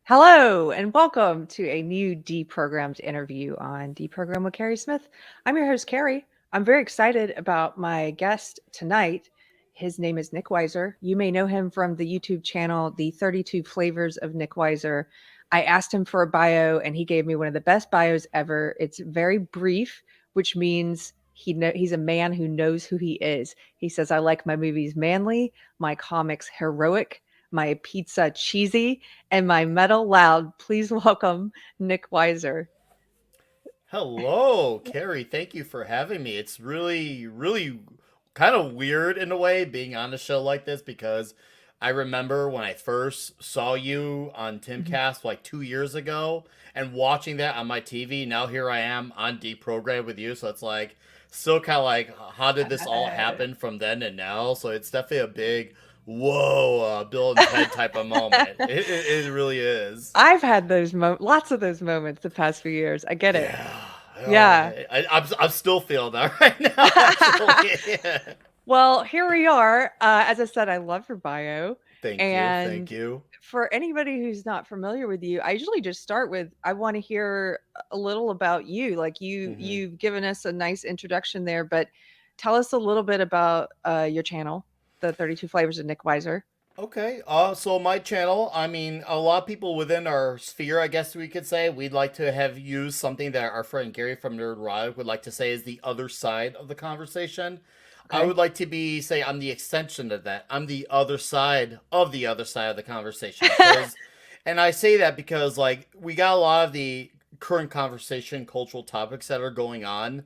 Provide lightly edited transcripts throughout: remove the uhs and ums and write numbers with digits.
Hello and welcome to a new Deprogrammed interview on Deprogrammed with Keri Smith. I'm your host, Keri. I'm very excited about my guest tonight. His name is Nick Weiser. You may know him from the YouTube channel, The 32 Flavors of Nick Weiser. I asked him for a bio and he gave me one of the best bios ever. It's very brief, which means he's a man who knows who he is. He says, I like my movies manly, my comics heroic, my pizza cheesy, and my metal loud. Please welcome Nick Weiser. Hello, Carrie. Thank you for having me. It's really kind of weird in a way being on a show like this because I remember when I first saw you on Mhm. Timcast like 2 years ago and watching that on my TV. Now here I am on Deprogrammed with you. So it's like still kind of like, how did this all happen from then and now? So it's definitely a big, whoa, Bill and Ted type of moment. It really is. I've had lots of those moments the past few years. I get it. Yeah. Oh, Yeah. I'm still feeling that right now, actually. Well, here we are. As I said, I love your bio. Thank you. Thank And you. for anybody who's not familiar with you, I usually just start with I want to hear a little about you. Like Hmm. you've given us a nice introduction there, but tell us a little bit about your channel, the 32 Flavors of Nick Weiser. Okay. So my channel, I mean, a lot of people within our sphere, I guess we could say, we'd like to have used something that our friend Gary from Nerd would like to say is the other side of the conversation. I Okay. would like to say I'm the extension of that. I'm the other side of the other side of the conversation. Because, and I say that because, like, we got a lot of the current conversation, cultural topics that are going on.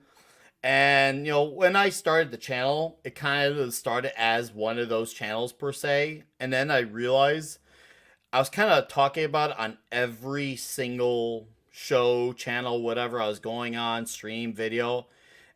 And when I started the channel, it kind of started as one of those channels per se, and then I realized I was kind of talking about it on every single show, channel, whatever I was going on, stream, video,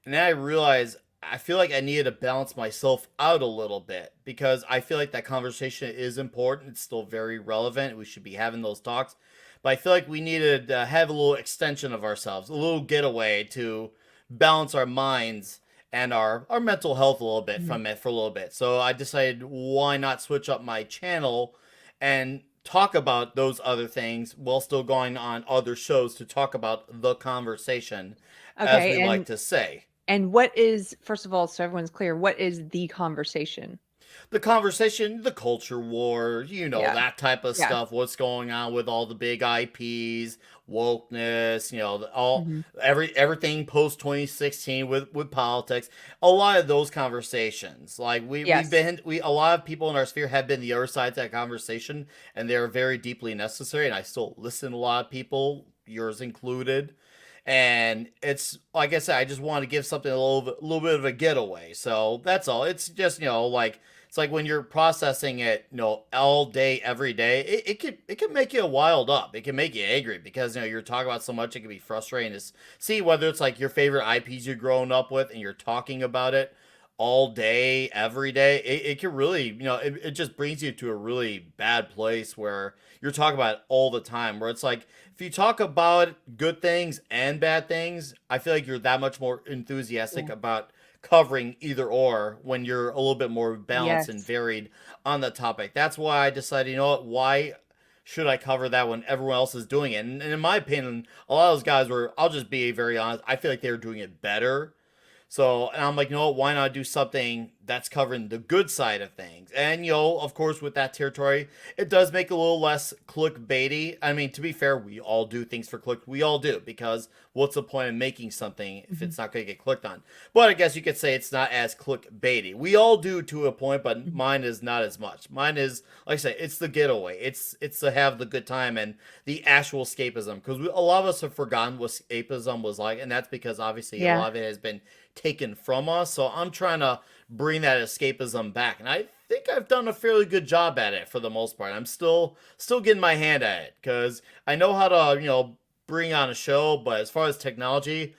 and then I realized I feel like I needed to balance myself out a little bit because I feel like that conversation is important. It's still very relevant. We should be having those talks, but I feel like we needed to have a little extension of ourselves, a little getaway to balance our minds and our mental health a little bit Mhm. from it for a little bit. So I decided, why not switch up my channel and talk about those other things while still going on other shows to talk about the conversation, as Okay. we like to say. And what is, first of all, so everyone's clear, what is the conversation? The conversation, the culture war, Yeah. that type of Yeah. stuff. What's going on with all the big IPs, wokeness, all Mhm. everything post 2016 with politics. A lot of those conversations, like we've Yes. been we a lot of people in our sphere have been the other side of that conversation, and they are very deeply necessary. And I still listen to a lot of people, yours included. And it's like I said, I just want to give something little bit of a getaway. So that's all. It's just like it's like when you're processing it, all day, every day, it can make you wild up. It can make you angry because you're talking about so much. It can be frustrating to see whether it's like your favorite IPs you've grown up with, and you're talking about it all day, every day. It can really, it just brings you to a really bad place where you're talking about it all the time. Where it's like if you talk about good things and bad things, I feel like you're that much more enthusiastic Yeah. about covering either or when you're a little bit more balanced and Yes. varied on the topic. That's why I decided, why should I cover that when everyone else is doing it? And in my opinion, a lot of those guys were, I'll just be very honest, I feel like they were doing it better. So, and I'm like, why not do something that's covering the good side of things? And, of course, with that territory, it does make it a little less clickbaity. I mean, to be fair, we all do things for click. We all do, because what's the point of making something if Mhm. it's not going to get clicked on? But I guess you could say it's not as clickbaity. We all do to a point, but Mhm. mine is not as much. Mine is, like I say, it's the getaway. It's to have the good time and the actual escapism. Because a lot of us have forgotten what escapism was like, and that's because obviously a Yeah. lot of it has been taken from us. So I'm trying to bring that escapism back, and I think I've done a fairly good job at it for the most part. I'm still getting my hand at it because I know how to bring on a show, but as far as technology,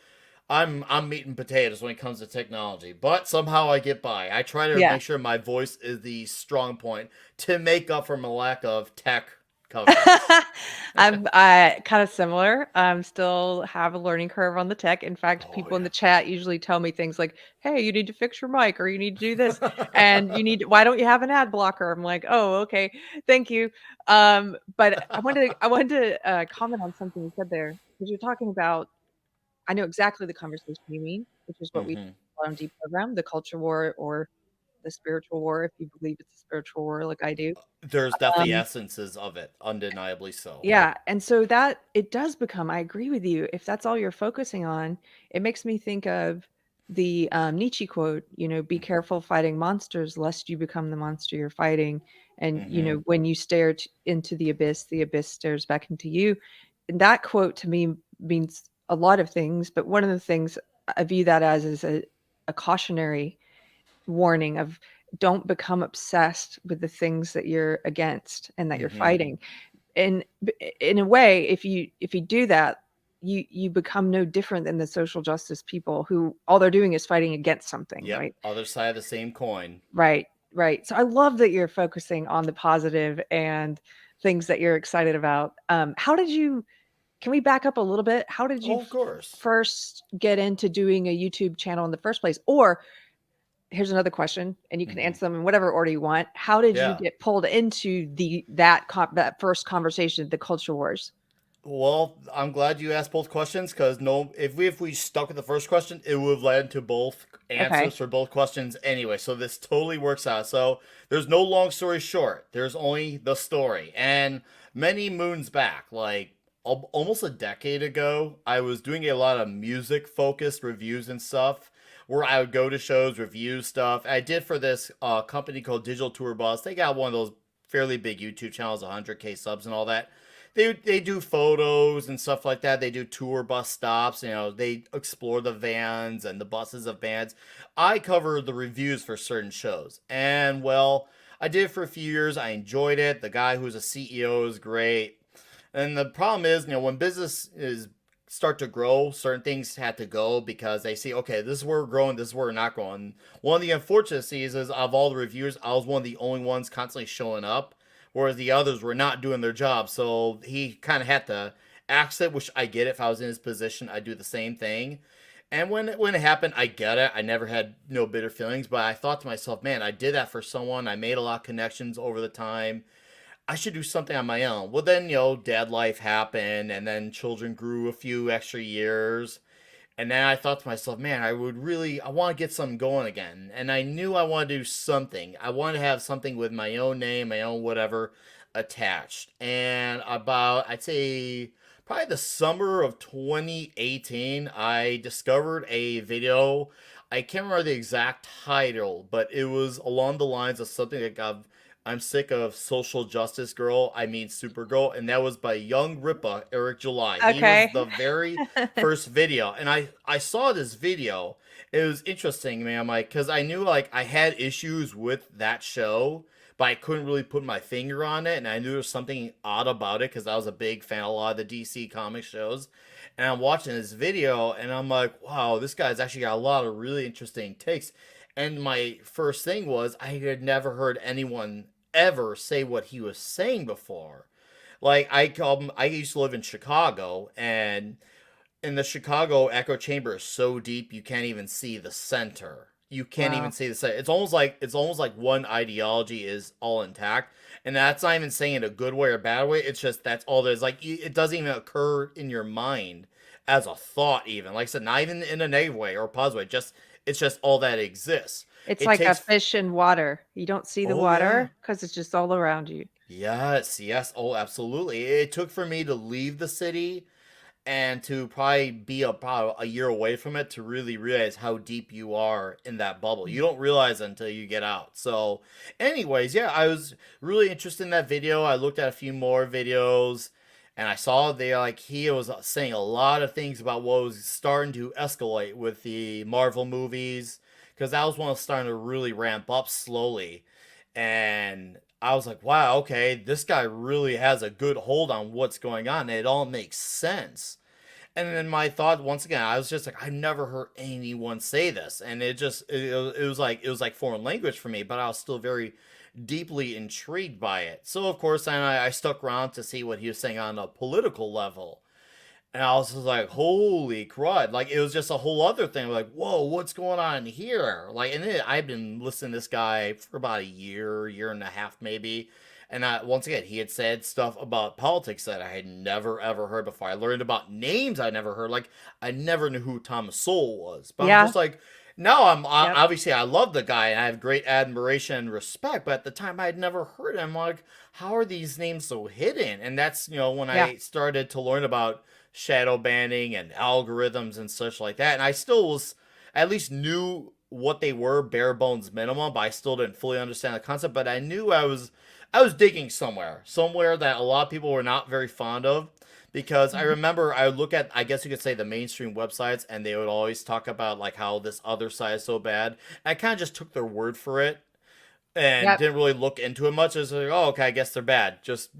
I'm meat and potatoes when it comes to technology. But somehow I get by. I try to Yeah. make sure my voice is the strong point to make up for my lack of tech coverage. I'm kind of similar. Still have a learning curve on the tech. In fact, Oh people in the chat usually tell me things like, "Hey, you need to fix your mic, or you need to do this, and yeah. you need. Why don't you have an ad blocker?" I'm like, "Oh, okay, thank you." But I wanted to comment on something you said there because you're talking about. I know exactly the conversation you mean, which is what we hmm call on Deprogram, the culture war or the spiritual war, if you believe it's a spiritual war, like I do. There's definitely Um, essences of it, undeniably so. Yeah, and so that it does become I agree with you, if that's all you're focusing on, it makes me think of the, Nietzsche quote, "Be careful fighting monsters lest you become the monster you're fighting." And, hmm when you stare into the abyss stares back into you. And that quote to me means a lot of things, but one of the things I view that as is a cautionary warning of don't become obsessed with the things that you're against and that you're hmm fighting. And in a way, if you do that, you become no different than the social justice people who all they're doing is fighting against something, Yep. right? Other side of the same coin. Right, right. So I love that you're focusing on the positive and things that you're excited about. How did you can we back up a little bit? How did you Oh, of course. first get into doing a YouTube channel in the first place? Or here's another question, and you can hmm answer them in whatever order you want. How did you Yeah. get pulled into that first conversation, the culture wars? Well, I'm glad you asked both questions because no, if we stuck with the first question, it would have led to both answers Okay. for both questions anyway. So this totally works out. So there's no long story short. There's only the story. And many moons back, like almost a decade ago, I was doing a lot of music focused reviews and stuff. Where I would go to shows, review stuff. I did for this company called Digital Tour Bus. They got one of those fairly big YouTube channels, 100K subs and all that. They do photos and stuff like that. They do tour bus stops. They explore the vans and the buses of bands. I cover the reviews for certain shows, and well, I did it for a few years. I enjoyed it. The guy who's a CEO is great, and the problem is, when business is start to grow, certain things had to go because they see, okay, this is where we're growing, this is where we're not growing. One of the unfortunates is of all the reviewers, I was one of the only ones constantly showing up, whereas the others were not doing their job. So he kind of had to exit, which I get. If I was in his position, I'd do the same thing. And when it happened, I get it. I never had no bitter feelings, but I thought to myself, man, I did that for someone. I made a lot of connections over the time. I should do something on my own. Well, then, dad life happened, and then children grew a few extra years. And then I thought to myself, man, I want to get something going again. And I knew I wanted to do something. I wanted to have something with my own name, my own whatever attached. And I'd say, probably the summer of 2018, I discovered a video. I can't remember the exact title, but it was along the lines of something like I'm sick of social justice girl. I mean Supergirl, and that was by Young Ripa Eric July. He was Okay. the very first video, and I saw this video. It was interesting, man. Like, cause I knew like I had issues with that show, but I couldn't really put my finger on it, and I knew there was something odd about it because I was a big fan of a lot of the DC comic shows. And I'm watching this video, and I'm like, wow, this guy's actually got a lot of really interesting takes. And my first thing was I had never heard anyone ever say what he was saying before. Like I used to live in Chicago, and in the Chicago echo chamber is so deep you can't even see the center. You can't even Wow. see the center. It's almost like one ideology is all intact, and that's not even saying it a good way or bad way. It's just that's all there's. Like it doesn't even occur in your mind as a thought. Even like I said, not even in a negative way or a positive way. Just it's just all that exists. It's It like a takes. fish in water. You don't see the Oh yeah. water because it's just all around you. Yes, yes. Oh, absolutely. It took for me to leave the city and to probably be about a year away from it to really realize how deep you are in that bubble. You don't realize it until you get out. So, anyways, yeah, I was really interested in that video. I looked at a few more videos and I saw he was saying a lot of things about what was starting to escalate with the Marvel movies because that was one of starting to really ramp up slowly. And I was like, wow, okay, this guy really has a good hold on what's going on. It all makes sense. And then my thought once again, I was just like, I've never heard anyone say this, and it was like foreign language for me, but I was still very deeply intrigued by it. So of course, I stuck around to see what he was saying on a political level, and I was just like, holy crud! Like it was just a whole other thing. Like, whoa, what's going on here? Like, I've been listening to this guy for about a year and a half maybe. And once again, he had said stuff about politics that I had never ever heard before. I learned about names I never heard. Like I never knew who Thomas Sowell was. But I'm Yeah. just like, now Yep. obviously I love the guy and I have great admiration and respect. But at the time, I had never heard him. I'm like, how are these names so hidden? And that's when Yeah. I started to learn about shadow banning and algorithms and such like that. And I still was at least knew what they were, bare bones minimum, but I still didn't fully understand the concept. But I knew I was digging somewhere that a lot of people were not very fond of. Because I Mhm. remember I would look at, I guess you could say, the mainstream websites, and they would always talk about like how this other side is so bad. I kind of just took their word for it and Yep. didn't really look into it much. It was like, oh, okay, I guess they're bad. Just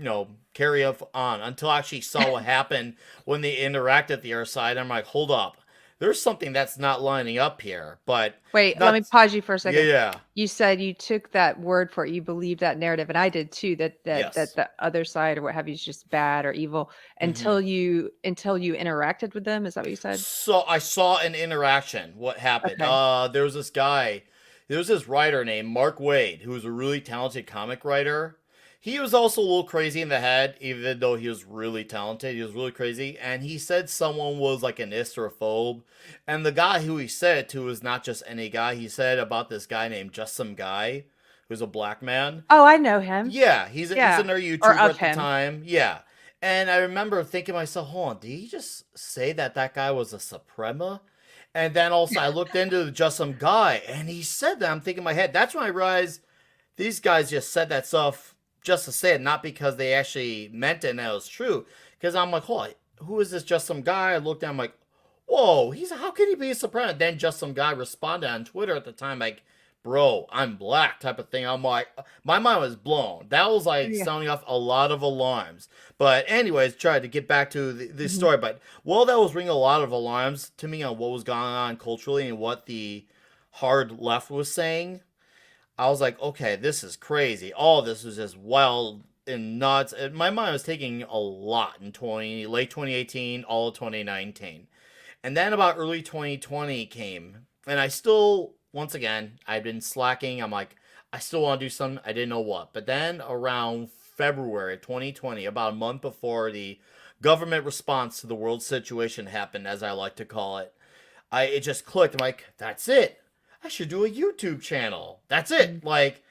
carry on until I actually saw what happened when they interacted with the other side. I'm like, hold up, there's something that's not lining up here. But Wait, let me not, pause you for a yeah, second. yeah, You said you took that word for it, you believed that narrative, and I did too, that yes. the other side or what have you is just bad or evil hmm until you interacted with them. Is that what you said? So I saw an interaction. What happened? Okay. There was this guy. There was this writer named Mark Wade, who was a really talented comic writer. He was also a little crazy in the head, even though he was really talented. He was really crazy, and he said someone was like an istrophobe. And the guy who he said it to was not just any guy. He said about this guy named Just Some Guy, who's a black man. Oh, I know him. Yeah, he's Yeah. another Or YouTuber of at the him. time. Yeah. And I remember thinking to myself, hold on, did he just say that that guy was a Suprema? And then also I looked into Just Some Guy, and he said that. I'm thinking in my head, that's when I realized these guys just said that stuff just to say it, not because they actually meant it and that was true. Because I'm like, hold on, who is this Just Some Guy? I looked at him like, whoa, how can he be a Suprema? Then Just Some Guy responded on Twitter at the time, like, bro, I'm black type of thing. I'm like, my mind was blown. That was like Yeah. sounding off a lot of alarms. But anyways, tried to get back to the Mhm. story. But while that was ringing a lot of alarms to me on what was going on culturally and what the hard left was saying, I was like, okay, this is crazy. All this was just wild and nuts. And my mind was taking a lot in late 2018, all of 2019. And then about early 2020 came, and I still, once again, I've been slacking. I'm like, I still want to do something. I didn't know what. But then around February 2020, about a month before the government response to the world situation happened, as I like to call it, it just clicked. I'm like, that's it. I should do a YouTube channel. That's it. Mhm. Like,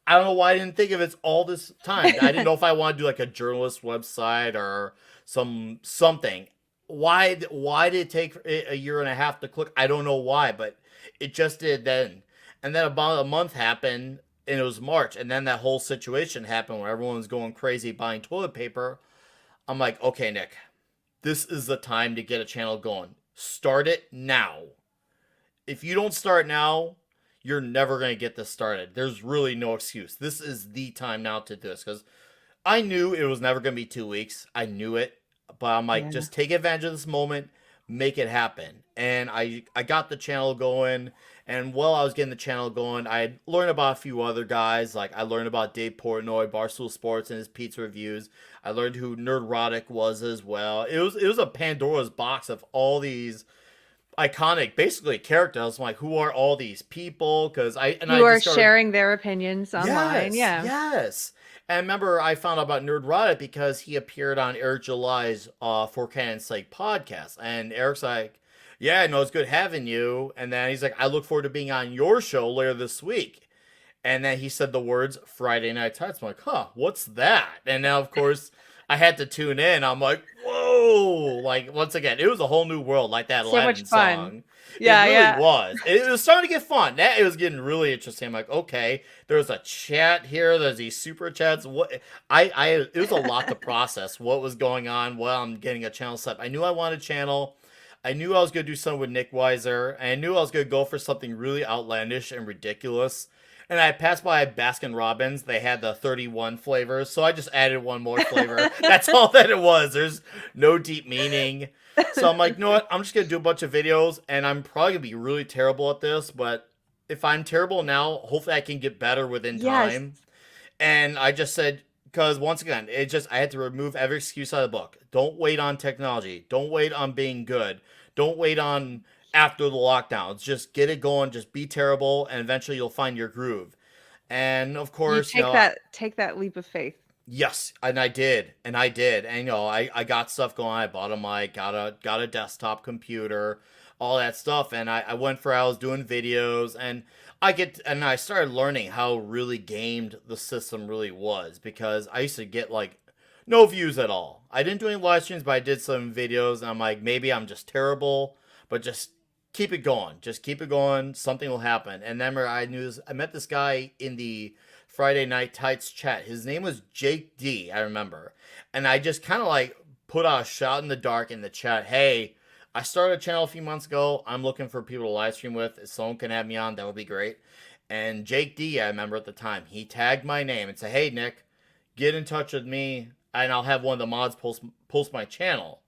I don't know why I didn't think of it all this time. I didn't know if I want to do like a journalist website or something. Why did it take a year and a half to click? I don't know why, but it just did then. And then about a month happened, and it was March, and then that whole situation happened where everyone was going crazy buying toilet paper. I'm like, okay, Nick, this is the time to get a channel going. Start it now. If you don't start now, you're never going to get this started. There's really no excuse. This is the time now to do this because I knew it was never going to be 2 weeks. I knew it, but I'm like, Yeah. just take advantage of this moment, make it happen. And I got the channel going, and while I was getting the channel going, I learned about a few other guys. Like I learned about Dave Portnoy, Barstool Sports, and his pizza reviews. I learned who Nerdrotic was as well. It was a Pandora's box of all these iconic, basically characters. I'm like, who are all these people? Because I Who are discovered, sharing their opinions online. yes, Yeah. yes. And I remember I found out about Nerdrotic because he appeared on Eric July's For Canon's Sake podcast. And Eric's like, yeah, no, it's good having you. And then he's like, I look forward to being on your show later this week. And then he said the words Friday Night Tights. I'm like, huh, what's that? And now, of course, I had to tune in. I'm like, whoa. Like, once again, it was a whole new world, like that So much Aladdin fun. song. It Yeah, really yeah. was. It was starting to get fun. It was getting really interesting. I'm like, okay, there's a chat here. There's these super chats. It was a lot to process. What was going on while I'm getting a channel set up. I knew I wanted a channel. I knew I was going to do something with Nick Weiser. And I knew I was going to go for something really outlandish and ridiculous. And I passed by Baskin Robbins. They had the 31 flavors, so I just added one more flavor. That's all that it was. There's no deep meaning. So I'm like, you know what? I'm just gonna do a bunch of videos, and I'm probably gonna be really terrible at this. But if I'm terrible now, hopefully I can get better within Yes. time. And I just said, because once again, it just I had to remove every excuse out of the book. Don't wait on technology. Don't wait on being good. Don't wait on after the lockdowns. Just get it going. Just be terrible, and eventually you'll find your groove. And of You course, you know, take that leap of faith. yes, and I did, and you know, I got stuff going. I bought a mic, got a desktop computer, all that stuff, and I went for I was doing videos, and I started learning how really gamed the system really was because I used to get like no views at all. I didn't do any live streams, but I did some videos, and I'm like, maybe I'm just terrible, but just keep it going, just keep it going. Something will happen. And then I met this guy in the Friday Night Tights chat. His name was Jake D, I remember. And I just kind of like put out a shot in the dark in the chat. Hey, I started a channel a few months ago. I'm looking for people to live stream with. If someone can have me on, that would be great. And Jake D, I remember at the time, he tagged my name and said, hey, Nick, get in touch with me and I'll have one of the mods post my channel.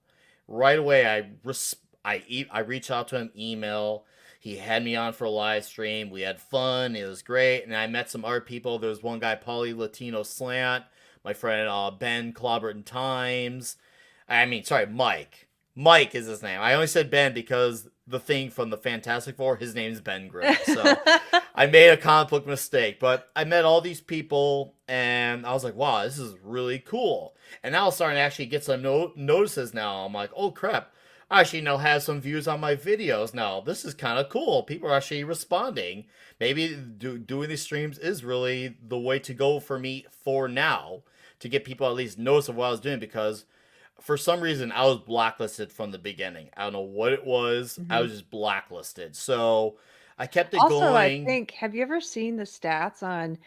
Right away, I reached out to him, email. He had me on for a live stream. We had fun. It was great. And I met some other people. There was one guy, Poly Latino Slant, my friend Ben Clobberton Times. I mean, sorry, Mike. Mike is his name. I only said Ben because the thing from the Fantastic Four, his name is Ben Grimm. So I made a comic book mistake. But I met all these people, and I was like, wow, this is really cool. And now I'm starting to actually get some notices now. I'm like, oh, crap. I actually now have some views on my videos now. This is kind of cool. People are actually responding. Maybe doing these streams is really the way to go for me for now to get people at least notice of what I was doing because for some reason I was blacklisted from the beginning. I don't know what it was. I Mhm. was just blacklisted. So I kept it Also, I going. think, have you ever seen the stats on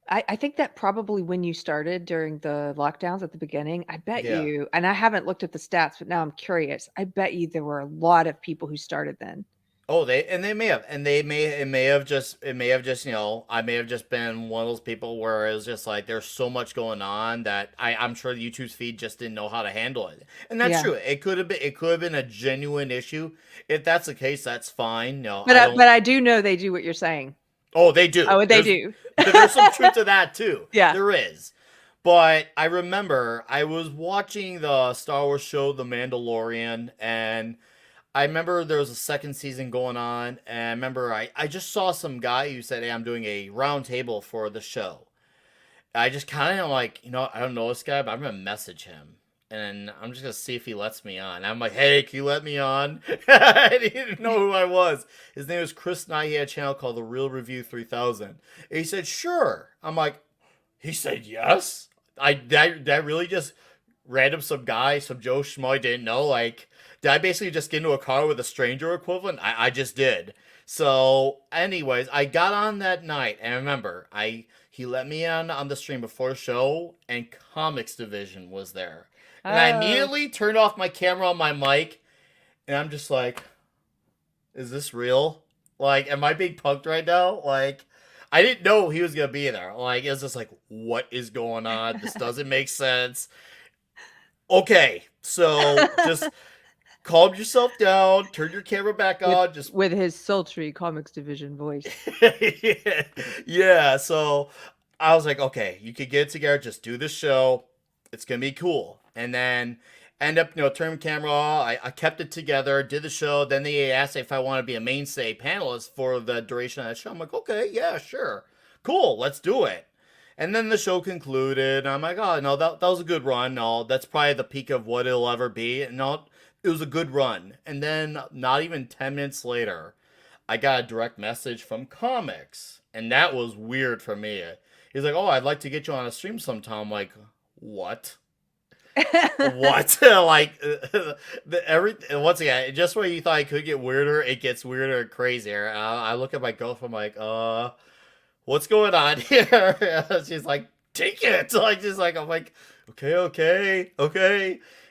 I think that probably when you started during the lockdowns at the beginning, I bet Yeah. you, and I haven't looked at the stats, but now I'm curious. I bet you there were a lot of people who started then. Oh, they may have, and it may have just I may have just been one of those people where it was just like there's so much going on that I'm sure YouTube's feed just didn't know how to handle it, and that's Yeah. true. It could have been a genuine issue. If that's the case, that's fine. No, I But don't. I do know they do what you're saying. Oh, they do. Oh, they do. There's some truth to that too. Yeah. There is. But I remember I was watching the Star Wars show The Mandalorian and I remember there was a second season going on, and I remember I just saw some guy who said, hey, I'm doing a round table for the show. I just kind of like, I don't know this guy, but I'm going to message him. And I'm just going to see if he lets me on. I'm like, hey, can you let me on? And he didn't know who I was. His name was Chris Knight. He had a channel called The Real Review 3000. And he said, sure. I'm like, he said, yes? That really just random some guy, some Joe Schmo I didn't know, like, did I basically just get into a car with a stranger equivalent? I just did. So, anyways, I got on that night, and I remember, he let me on the stream before the show, and Comics Division was there. And I Oh. immediately turned off my camera on my mic, and I'm just like, is this real? Like, am I being punked right now? Like, I didn't know he was gonna be there. Like, it's just like, what is going on? This doesn't make sense. Okay, so just calm yourself down, turn your camera back on, just With his sultry Comics Division voice. yeah, so I was like, okay, you could get it together, just do the show. It's gonna be cool. And then end up, turn camera off. I kept it together, did the show. Then they asked if I want to be a mainstay panelist for the duration of that show. I'm like, okay, yeah, sure. Cool, let's do it. And then the show concluded. And I'm like, oh, no, that was a good run. No, that's probably the peak of what it'll ever be. And no, it was a good run. And then not even 10 minutes later, I got a direct message from Comics. And that was weird for me. He's like, oh, I'd like to get you on a stream sometime. I'm like, what? What? Like, once again, just when you thought it could get weirder, it gets weirder and crazier. I look at my girlfriend, I'm like, what's going on here? She's like, take it. Like, just like, I'm like, okay.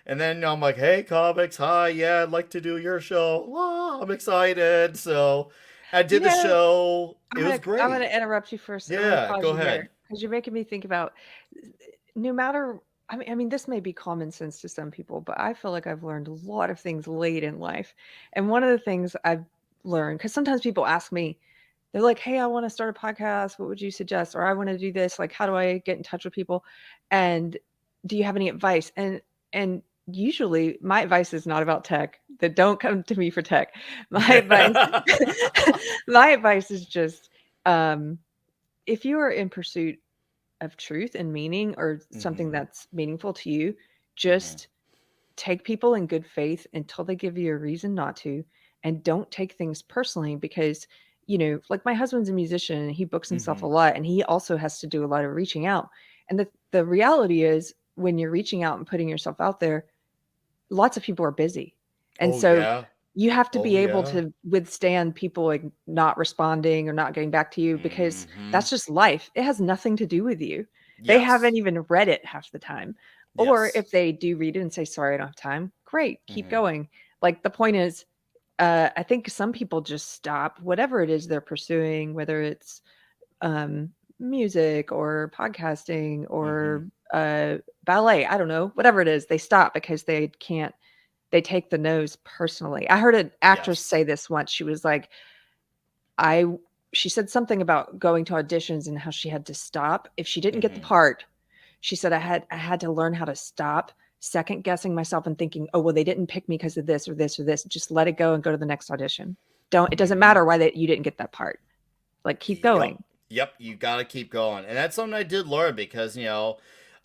And then I'm like, hey, Comics, hi, yeah, I'd like to do your show. I'm excited. So, I did You the know, show. I'm It was gonna great. interrupt you for a I'm gonna Yeah, pause go you ahead. there because you're making me think about no matter. I mean, this may be common sense to some people, but I feel like I've learned a lot of things late in life, and one of the things I've learned because sometimes people ask me, they're like, "Hey, I want to start a podcast. What would you suggest?" Or "I want to do this. Like, how do I get in touch with people?" And do you have any advice? And usually my advice is not about tech. That don't come to me for tech. My advice my advice is just um if you are in pursuit of truth and meaning or something Mhm. that's meaningful to you, Mhm. just take people in good faith until they give you a reason not to, and don't take things personally because, like my husband's a musician and he books himself a Mhm. lot and he also has to do a lot of reaching out. And the reality is when you're reaching out and putting yourself out there, lots of people are busy. And Oh so yeah. you have to Oh be able yeah. to withstand people like not responding or not getting back to you because Mhm. that's just life. It has nothing to do with you. They haven't Yes. even read it half the time. Or Yes. if they do read it and say, sorry, I don't have time, great, keep Mhm. going. Like the point is, I think some people just stop whatever it is they're pursuing, whether it's music or podcasting Mhm. or ballet, I don't know, whatever it is, they stop because they can't they take the no's personally. I heard an actress Yes. say this once. She was like, I she said something about going to auditions and how she had to stop. If she didn't get the Mhm. part, she said I had to learn how to stop second guessing myself and thinking, "Oh, well, they didn't pick me because of this or this or this." Just let it go and go to the next audition. Don't It doesn't Mhm. matter why that you didn't get that part. Like keep Yep. going. Yep. You got to keep going. And that's something I did learn because,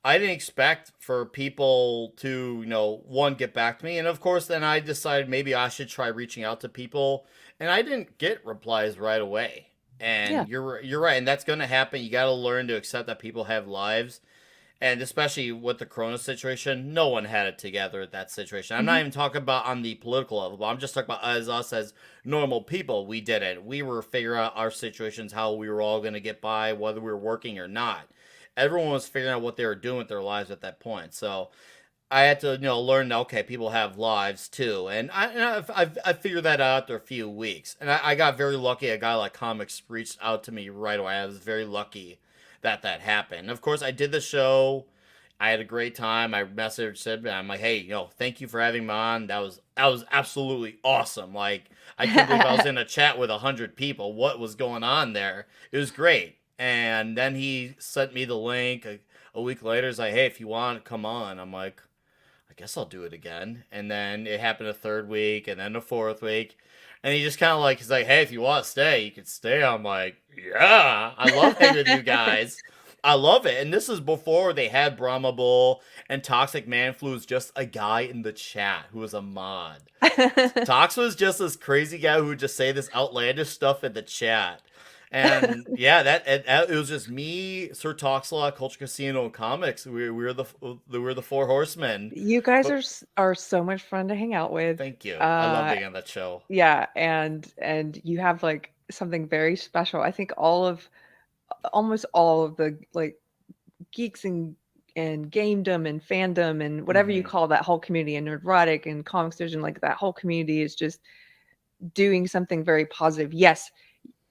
I didn't expect for people to, one, get back to me. And of course, then I decided maybe I should try reaching out to people. And I didn't get replies right away. Yeah. And you're right. And that's going to happen. You got to learn to accept that people have lives. And especially with the Corona situation, no one had it together at that situation. I'm not Mhm. even talking about on the political level, but I'm just talking about as us as normal people. We did it. We were figuring out our situations, how we were all going to get by, whether we were working or not. Everyone was figuring out what they were doing with their lives at that point. So I had to, learn that, okay, people have lives too. And I figured that out after a few weeks. And I got very lucky. A guy like Comics reached out to me right away. I was very lucky that that happened. Of course, I did the show. I had a great time. I messaged him. I'm like, hey, thank you for having me on. That was absolutely awesome. Like, I couldn't believe I was in a chat with 100 people. What was going on there? It was great. And then he sent me the link a week later. He's like, hey, if you want, come on. I'm like, I guess I'll do it again. And then it happened a third week, and then a fourth week. And he just kind of like, he's like, hey, if you want to stay, you can stay. I'm like, yeah, I love hanging with you guys. I love it. And this is before they had Brahma Bull and Toxic Man Flu was just a guy in the chat who was a mod. Tox was just this crazy guy who would just say this outlandish stuff in the chat. And yeah, it was just me, Sir Toxlot, Culture Casino, and Comics. We were the four horsemen. You guys But are so much fun to hang out with. thank you. I love Uh being on that show. yeah, and you have like something very special. I think almost all of the like geeks and gamedom and fandom and whatever you Mm-hmm. call that whole community and erotic and comics vision, like that whole community is just doing something very positive.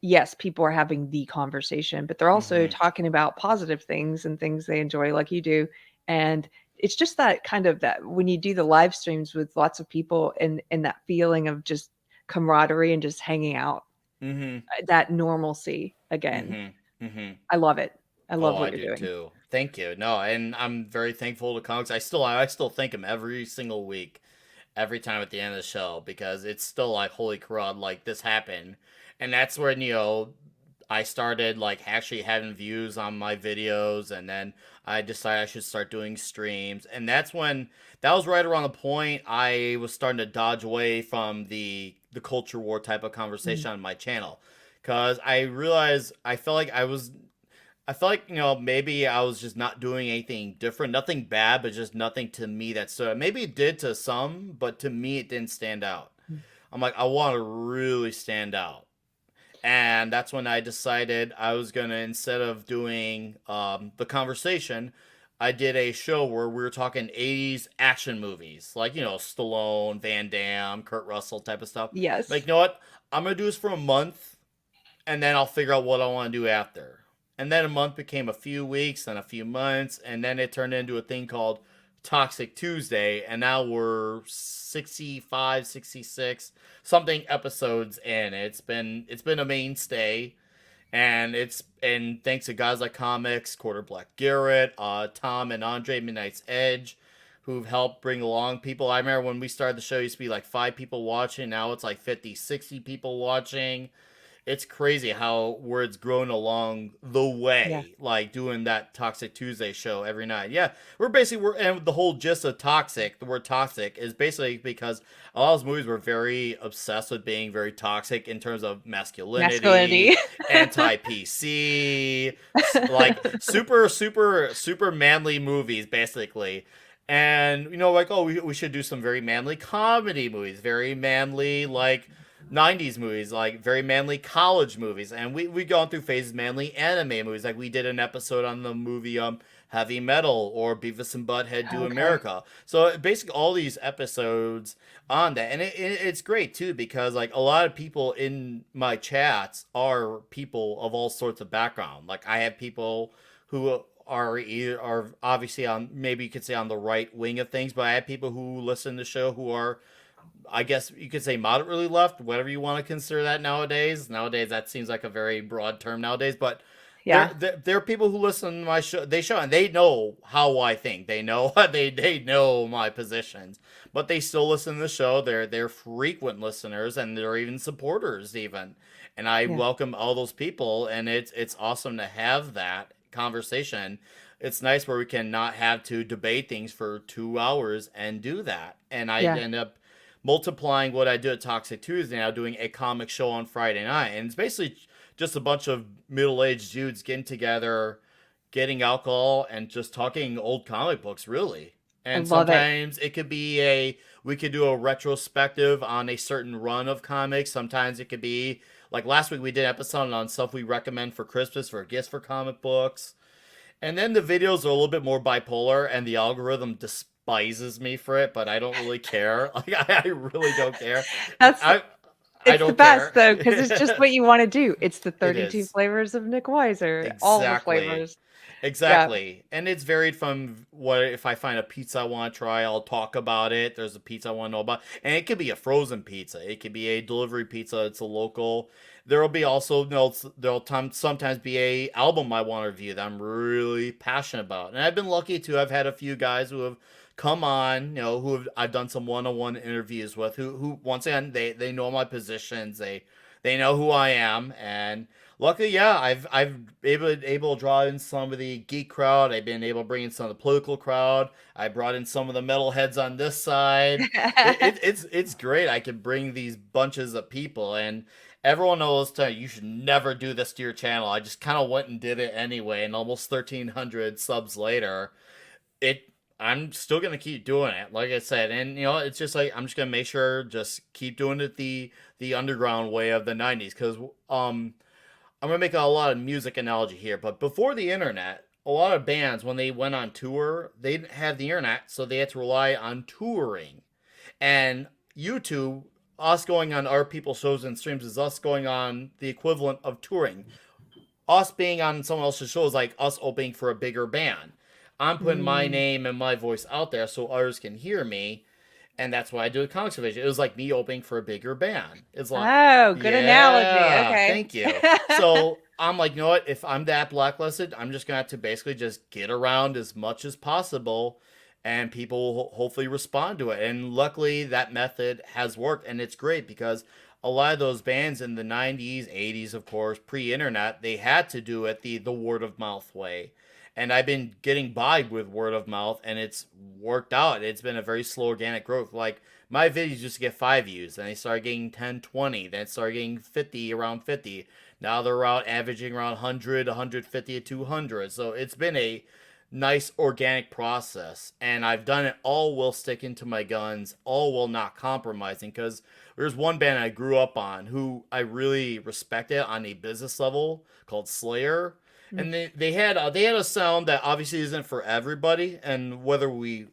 Yes, people are having the conversation, but they're also Mm-hmm. talking about positive things and things they enjoy like you do. And it's just that kind of that when you do the live streams with lots of people and that feeling of just camaraderie and just hanging out, Mm-hmm. that normalcy again. Mm-hmm. Mm-hmm. I love it. I Oh, love I what you're do doing. too. Thank you. No, and I'm very thankful to Comics. I still thank him every single week, every time at the end of the show because it's still like holy crud, like this happened, and that's when I started like actually having views on my videos, and then I decided I should start doing streams, and that was right around the point I was starting to dodge away from the culture war type of Mhm. conversation on my channel, because I realized I felt like maybe I was just not doing anything different, nothing bad, but just nothing to me that stood. Maybe it did to some, but to me it didn't stand out. I'm like, I want to really stand out. And that's when I decided I was gonna, instead of doing the conversation, I did a show where we were talking 80s action movies, like Stallone, Van Damme, Kurt Russell type of stuff. Like, Yes. you know what? I'm gonna do this for a month, and then I'll figure out what I want to do after. And then a month became a few weeks and a few months, and then it turned into a thing called Toxic Tuesday, and now we're 65, 66 something episodes in. It's been a mainstay, and thanks to guys like Comics, Quarter Black Garrett, Tom and Andre Midnight's Edge, who've helped bring along people. I remember when we started the show, it used to be like 5 people watching. Now it's like 50, 60 people watching. It's crazy how word's grown along the Yeah. way, like doing that Toxic Tuesday show every night. Yeah, and the whole gist of toxic, the word toxic is basically because a lot of those movies were very obsessed with being very toxic in terms of masculinity, Masculinity. anti PC, like super manly movies, basically. And like, oh, we should do some very manly comedy movies, very manly like 90s movies, like very manly college movies. And we gone through phases, manly anime movies, like we did an episode on the movie Heavy Metal, or Beavis and Butthead Do Okay. America. So basically all these episodes on that. And it's great too, because like a lot of people in my chats are people of all sorts of background. Like I have people who are obviously on, maybe you could say, on the right wing of things, but I have people who listen to the show who are, I guess you could say, moderately left, whatever you want to consider that nowadays. Nowadays, that seems like a very broad term nowadays, but Yeah. there are people who listen to my show. And they know how I think. They know they know my positions, but they still listen to the show. They're frequent listeners, and they're even supporters even. And I Yeah. welcome all those people, and it's awesome to have that conversation. It's nice where we can not have to debate things for 2 hours and do that. And I Yeah. end up multiplying what I do at Toxic Tuesday, now doing a comic show on Friday night. And it's basically just a bunch of middle-aged dudes getting together, getting alcohol, and just talking old comic books, really. I And love it. sometimes it could be we could do a retrospective on a certain run of comics. Sometimes it could be like last week we did an episode on stuff we recommend for Christmas for gifts for comic books. And then the videos are a little bit more bipolar, and the algorithm despises me for it, but I don't really care. Like I really don't care. That's I It's the don't best care. though, because it's just what you wanna do. It's the It 32 is. flavors of Nick Weiser, all the Exactly. flavors. Yeah, Exactly. And it's varied from what, if I find a pizza I want to try, I'll talk about it. There's a pizza I want to know about. And it could be a frozen pizza. It could be a delivery pizza. It's a local. There'll be also, sometimes be a album I want to review that I'm really passionate about. And I've been lucky to have had a few guys who have come on, I've done some one-on-one interviews with, who once again, they know my positions. They know who I am, and luckily, yeah, I've able to draw in some of the geek crowd. I've been able to bring in some of the political crowd. I brought in some of the metalheads on this side. It's great. I can bring these bunches of people, and everyone knows you should never do this to your channel. I just kind of went and did it anyway, and almost 1,300 subs later, it I'm still gonna keep doing it, like I said, and it's just like I'm just gonna make sure just keep doing it the underground way of the '90s, because I'm gonna make a lot of music analogy here, but before the internet, a lot of bands, when they went on tour, they didn't have the internet, so they had to rely on touring. And YouTube, us going on other people's shows and streams, is us going on the equivalent of touring. Us being on someone else's show is like us opening for a bigger band. I'm putting my Mm. name and my voice out there so others can hear me, and that's why I do a comics division. It was like me opening for a bigger band. It's like, Oh, good analogy, yeah, okay. thank you. So I'm like, you know what? If I'm that blacklisted, I'm just gonna have to basically just get around as much as possible, and people will hopefully respond to it. And luckily, that method has worked, and it's great because a lot of those bands in the '90s, '80s, of course, pre-internet, they had to do it the word of mouth way. And I've been getting by with word of mouth, and it's worked out. It's been a very slow organic growth. Like my videos used to get 5 views, then they started getting 10, 20, then it started getting 50, around 50. Now they're around averaging around 100, 150 to 200. So it's been a nice organic process, and I've done it all while sticking to my guns, all while not compromising. Because there's one band I grew up on who I really respected on a business level called Slayer, Mm. and they had a sound that obviously isn't for everybody, and whether we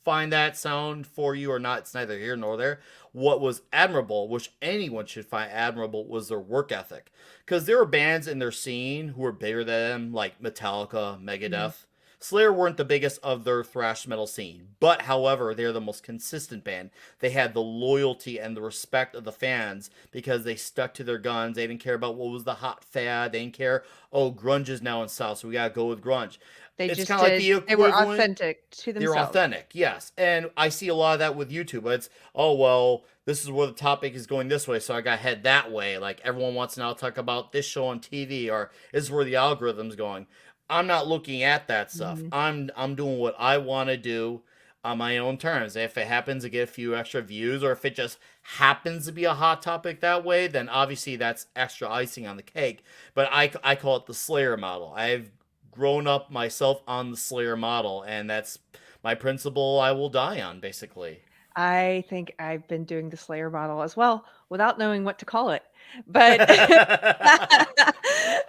find that sound for you or not, it's neither here nor there. what was admirable, which anyone should find admirable, was their work ethic. Because there were bands in their scene who were bigger than them, like Metallica, Mhm. Megadeth. Slayer weren't the biggest of their thrash metal scene, but however, they're the most consistent band. They had the loyalty and the respect of the fans because they stuck to their guns. They didn't care about what was the hot fad. They didn't care, oh, grunge is now in style, so we gotta go with grunge. It's kind of like the They were equivalent. authentic to They're themselves. authentic, yes. And I see a lot of that with YouTube. It's, oh, well, this is where the topic is going this way, so I got to head that way. Like, everyone wants to now talk about this show on TV, or this is where the algorithm's going. I'm not looking at that stuff. Mhm. I'm doing what I want to do on my own terms. If it happens to get a few extra views, or if it just happens to be a hot topic that way, then obviously that's extra icing on the cake. But I call it the Slayer model. I've grown up myself on the Slayer model, and that's my principle I will die on, basically. I think I've been doing the Slayer bottle as well without knowing what to call it. But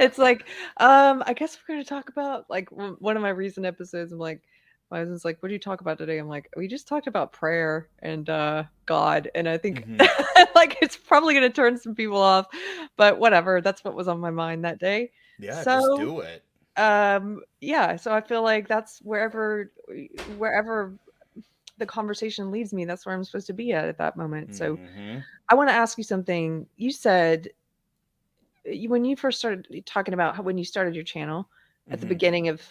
it's like, I guess we're gonna talk about like one of my recent episodes. I'm like, my husband's like, "What do you talk about today?" I'm like, "We just talked about prayer and God," and I think Hmm. like it's probably gonna turn some people off, but whatever. That's what was on my mind that day. Yeah, just So do it. yeah, so I feel like that's wherever the conversation leads me, that's where I'm supposed to be at that moment. So Hmm. I want to ask you something. You said when you first started talking about how when you started your channel at the Hmm. beginning of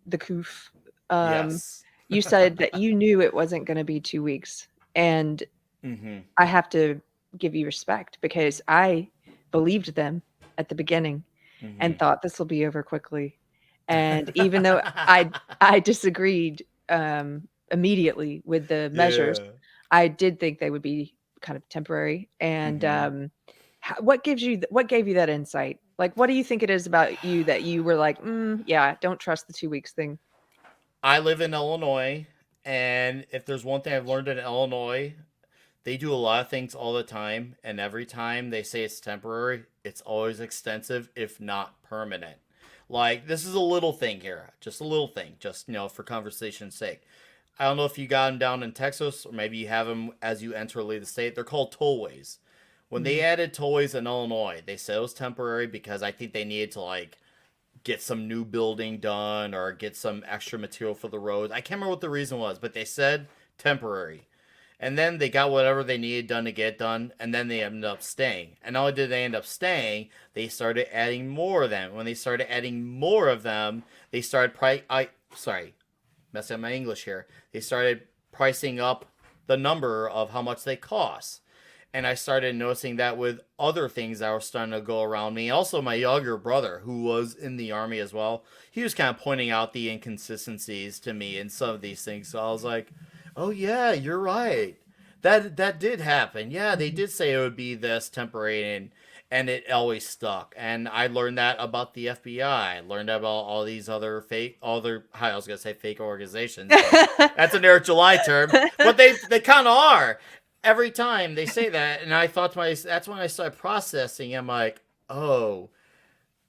the coof, um, Yes. you said that you knew it wasn't going to be 2 weeks, and Hmm. I have to give you respect because I believed them at the beginning and Hmm. thought this will be over quickly. And even though I disagreed immediately with the measures, Yeah. I did think they would be kind of temporary. And Hmm. what gave you that insight? Like, what do you think it is about you that you were like, yeah, don't trust the 2 weeks thing? I live in Illinois, and if there's one thing I've learned in Illinois, they do a lot of things all the time, and every time they say it's temporary, it's always extensive, if not permanent. Like, this is a little thing here, just a little thing, just, for conversation's sake. I don't know if you got them down in Texas, or maybe you have them as you enter the state. They're called tollways. When they Mhm. added tollways in Illinois, they said it was temporary because I think they needed to, like, get some new building done or get some extra material for the roads. I can't remember what the reason was, but they said temporary. And then they got whatever they needed done to get done, and then they ended up staying. And not only did they end up staying, they started adding more of them. When they started adding more of them, they started messing up my English here. They started pricing up the number of how much they cost. And I started noticing that with other things that were starting to go around me. Also, my younger brother, who was in the army as well, he was kind of pointing out the inconsistencies to me in some of these things. So I was like, "Oh yeah, you're right. That did happen. Yeah, they Mhm. did say it would be this temporary, and it always stuck." And I learned that about the FBI. I learned about all these other I was gonna say fake organizations, but that's an Eric July term. But they kind of are. Every time they say that, and I thought to myself, that's when I started processing. I'm like, oh,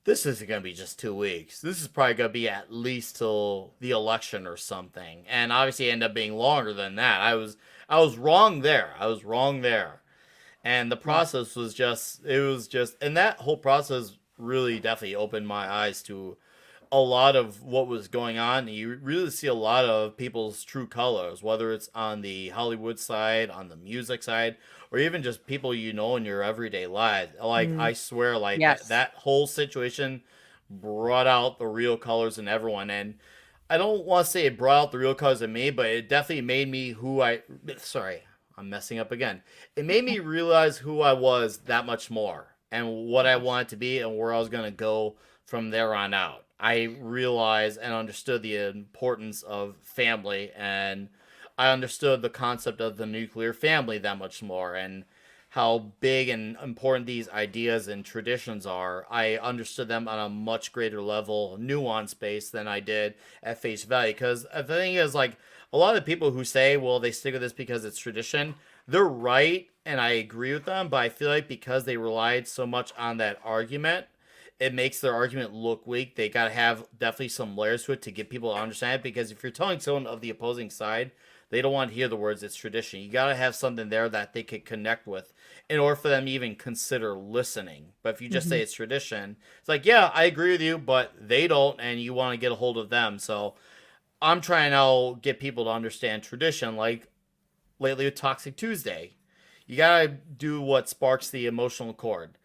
this isn't gonna be just 2 weeks. This is probably gonna be at least till the election or something. And obviously, it ended up being longer than that. I was wrong there. I was wrong there. And the Wow. process was just it was just and that whole process really definitely opened my eyes to a lot of what was going on. You really see a lot of people's true colors, whether it's on the Hollywood side, on the music side, or even just people you know in your everyday life. Like, Mm, I swear, like that yes. that whole situation brought out the real colors in everyone. And I don't want to say it brought out the real colors in me, but it definitely made me who I. Sorry, I'm messing up again. It made me realize who I was that much more and what I Yes. wanted to be and where I was going to go from there on out. I realized and understood the importance of family, and I understood the concept of the nuclear family that much more, and how big and important these ideas and traditions are. I understood them on a much greater level, nuance based, than I did at face value. Because the thing is, like, a lot of the people who say, well, they stick with this because it's tradition, they're right, and I agree with them, but I feel like because they relied so much on that argument, it makes their argument look weak. They got to have definitely some layers to it to get people to understand it. Because if you're telling someone of the opposing side They don't want to hear the words "it's tradition." You got to have something there that they could connect with in order for them to even consider listening. But if you just Hmm. say it's tradition, it's like, yeah, I agree with you, but they don't, and you want to get a hold of them. So I'm trying to get people to understand tradition, like lately with Toxic Tuesday. You gotta do what sparks the emotional chord.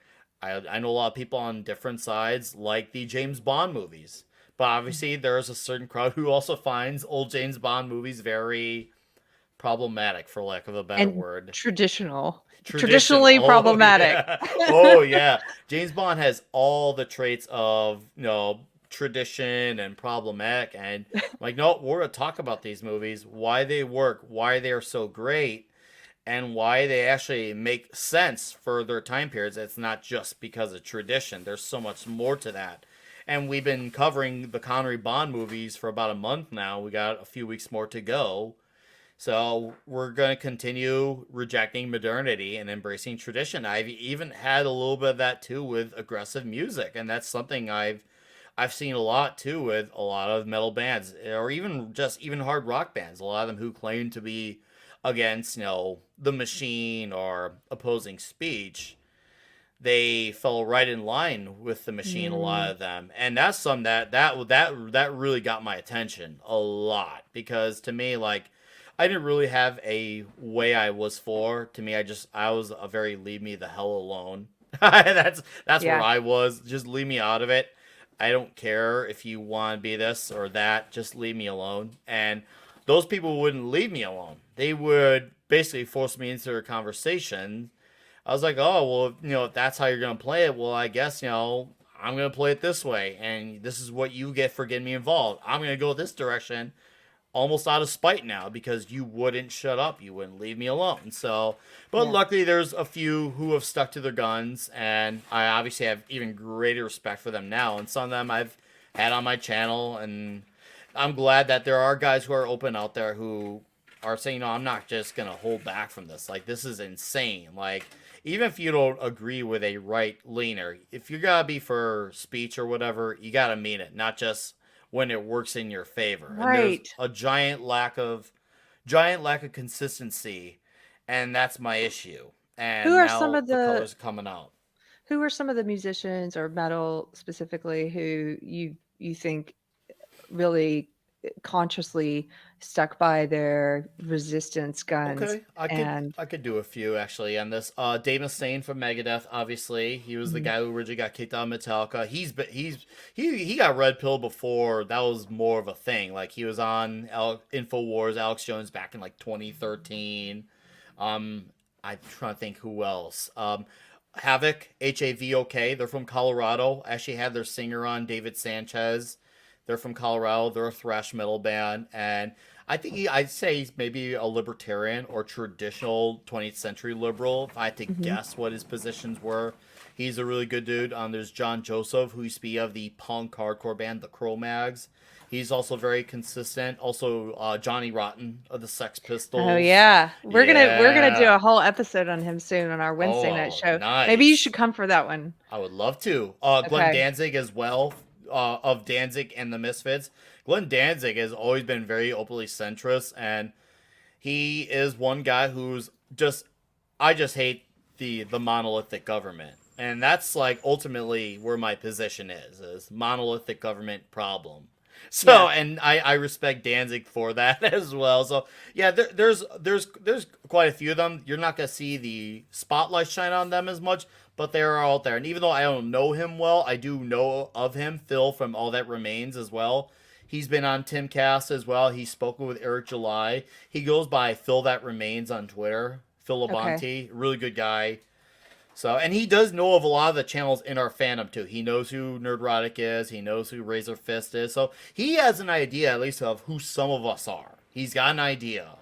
I know a lot of people on different sides like the James Bond movies, but obviously there's a certain crowd who also finds old James Bond movies very problematic, for lack of a better And word. Traditional. traditionally Oh problematic. yeah. Oh yeah. James Bond has all the traits of, tradition and problematic, and I'm like, no, we're gonna talk about these movies, why they work, why they are so great, and why they actually make sense for their time periods. It's not just because of tradition. There's so much more to that. And we've been covering the Connery Bond movies for about a month now. We got a few weeks more to go. So we're going to continue rejecting modernity and embracing tradition. I've even had a little bit of that too with aggressive music, and that's something I've seen a lot too with a lot of metal bands, or even hard rock bands. A lot of them who claim to be against, the machine or opposing speech, they fell right in line with the machine. A lot Mm, of them, and that's some that really got my attention a lot, because to me, like, I didn't really have a way I was for. To me, I was a very leave me the hell alone. That's where yeah. I was. Just leave me out of it. I don't care if you want to be this or that. Just leave me alone. And those people wouldn't leave me alone. They would basically force me into a conversation. I was like, oh, well, if that's how you're going to play it, well, I guess, I'm going to play it this way. And this is what you get for getting me involved. I'm going to go this direction almost out of spite now because you wouldn't shut up. You wouldn't leave me alone. So, but Yeah. luckily there's a few who have stuck to their guns, and I obviously have even greater respect for them now. And some of them I've had on my channel, and I'm glad that there are guys who are open out there who are saying, no, I'm not just going to hold back from this. Like, this is insane. Like, even if you don't agree with a right leaner, if you gotta be for speech or whatever, you gotta mean it, not just when it works in your favor. And there's Right. a giant lack of consistency, and that's my issue. Who And are some now of the the colors are coming out. who are some of the musicians or metal specifically who you think really consciously stuck by their resistance guns Okay, I could and I could do a few actually on this. Dave Mustaine from Megadeth, obviously, he was the Mhm. guy who originally got kicked out of Metallica. He got red pill before that was more of a thing. Like, he was on Infowars, Alex Jones back in like 2013. Um, I'm trying to think who else. Havoc, HAVOK. They're from Colorado. Actually had their singer on, David Sanchez. They're from Colorado. They're a thrash metal band, and I think I'd say he's maybe a libertarian or traditional 20th century liberal. If I had to Mhm. guess what his positions were, he's a really good dude. There's John Joseph, who used to be of the punk hardcore band the Cro-Mags. He's also very consistent. Also, Johnny Rotten of the Sex Oh Pistols. yeah. We're gonna do Yeah. a whole episode on him soon on our Wednesday night Oh, show. Maybe you nice. should come for that one. I would love to. Glenn Okay. Danzig as well, of Danzig and the Misfits. Glenn Danzig has always been very openly centrist, and he is one guy who's just, I just hate the monolithic government. And that's like ultimately where my position is monolithic government problem. So, Yeah. and I respect Danzig for that as well. So yeah, there's quite a few of them. You're not gonna see the spotlight shine on them as much, but they are out there. And even though I don't know him well, I do know of him. Phil from All That Remains as well. He's been on Timcast as well. He's spoken with Eric July. He goes by Phil That Remains on Twitter. Phil Okay. Labonte, really good guy. So, and he does know of a lot of the channels in our fandom too. He knows who Nerdrotic is. He knows who Razor Fist is. So he has an idea, at least, of who some of us are. He's got an idea.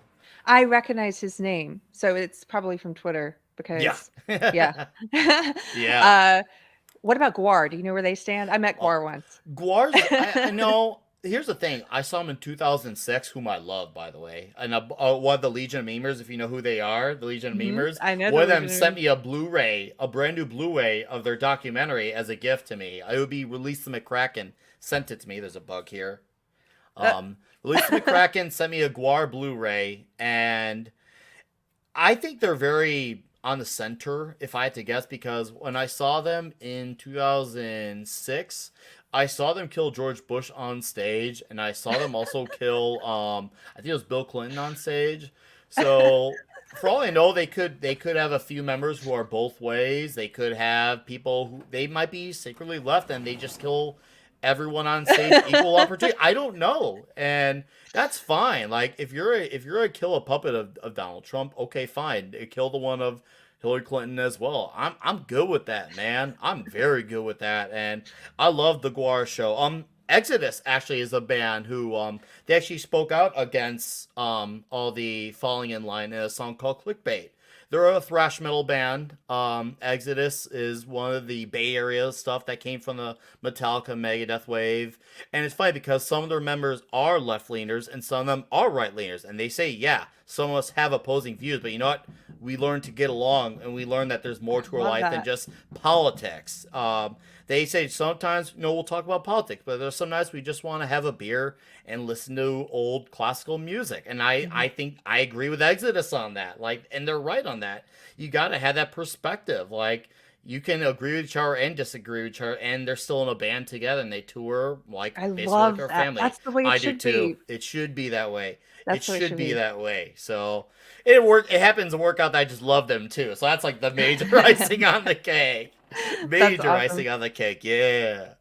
I recognize his name, so it's probably from Twitter Yeah. because yeah. Yeah. uh, what about Guar? Do you know where they stand? I met Oh, Guar once. Guar's, I know. Here's the thing. I saw him in 2006, whom I love, by the way. And one of the Legion of Memers, if you know who they are, the Legion of Mhm. Memers. I know One the of them sent Legionnaires. me a Blu-ray, a brand new Blu-ray of their documentary as a gift to me. I would be released the McCracken. Sent it to me. There's a bug here. Uh, Released the McCracken, sent me a Guar Blu-ray, and I think they're very on the center, if I had to guess, because when I saw them in 2006, I saw them kill George Bush on stage, and I saw them also kill, I think it was Bill Clinton on stage. So for all I know, they could have a few members who are both ways. They could have people who they might be secretly left, and they just kill everyone on stage equal opportunity. I don't know, and that's fine. Like if you're a kill a puppet of Donald Trump, okay, fine. Kill the one of Hillary Clinton as well. I'm good with that, man. I'm very good with that, and I love the Guar show. Exodus actually is a band who they actually spoke out against all the falling in line in a song called Clickbait. They're a thrash metal band. Exodus is one of the Bay Area stuff that came from the Metallica Megadeth wave. And it's funny because some of their members are left leaners and some of them are right leaners. And they say, yeah, some of us have opposing views, but you know what? We learn to get along and we learn that there's more to our Love life than that. just politics. They say sometimes, we'll talk about politics, but there's sometimes we just want to have a beer and listen to old classical music. And I Mhm. think I agree with Exodus on that. Like, and they're right on that. You got to have that perspective. Like, you can agree with each other and disagree with each other, and they're still in a band together and they tour like I basically like love our that. family. That's the way it I do should too. be. It should be that way. It That's the way it should should be be. that way. So it happens to work out that I just love them too. So that's like the major icing on the cake. That's Major awesome. icing on the cake. Yeah.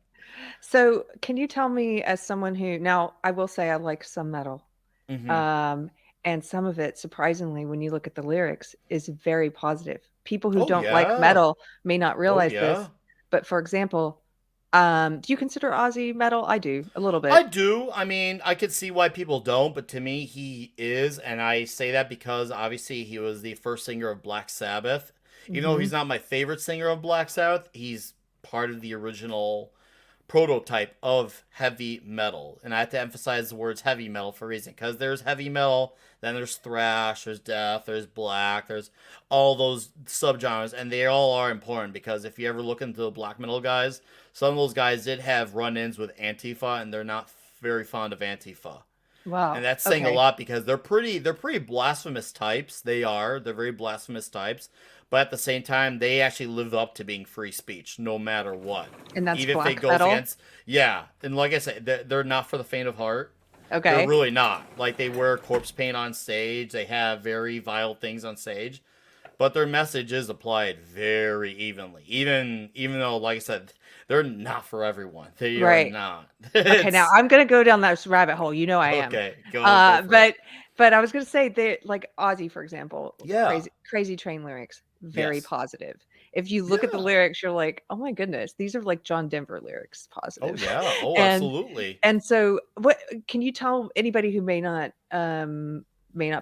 So, can you tell me, as someone who, now I will say I like some metal, Mm-hmm. um, and some of it, surprisingly, when you look at the lyrics, is very positive. People who Oh don't like yeah. metal may not Oh realize yeah. this, but for example, do you consider Ozzy metal? I do, a little I bit. do. I mean, I could see why people don't, but to me, he is, and I say that because obviously he was the first singer of Black Sabbath. Even though Hmm. he's not my favorite singer of Black Sabbath, he's part of the original prototype of heavy metal. And I have to emphasize the words heavy metal for a reason, because there's heavy metal, then there's thrash, there's death, there's black, there's all those subgenres, and they all are important because if you ever look into the black metal guys, some of those guys did have run-ins with Antifa, and they're not very fond of Antifa. And Wow. that's saying a Okay. lot because they're pretty blasphemous types. They're very blasphemous types, but at the same time, they actually live up to being free speech no matter what, And that's even if it black goes metal. against. Yeah, and like I said, they're not for the faint of heart. They're Okay. really not. Like they wear corpse paint on stage. They have very vile things on stage, but their message is applied very evenly. Even though, like I said, they're not for everyone. They are Right. not. Okay, now It's I'm gonna go down this rabbit hole. You know I am. okay. Go Uh, for it. but but I was gonna say that, like Ozzy, for example, Yeah. Crazy Train lyrics, very Yes. positive. If you look at the Yeah. lyrics, you're like, oh my goodness, these are like John Denver lyrics, Oh positive. yeah. Oh, And absolutely. and so what can you tell anybody who may not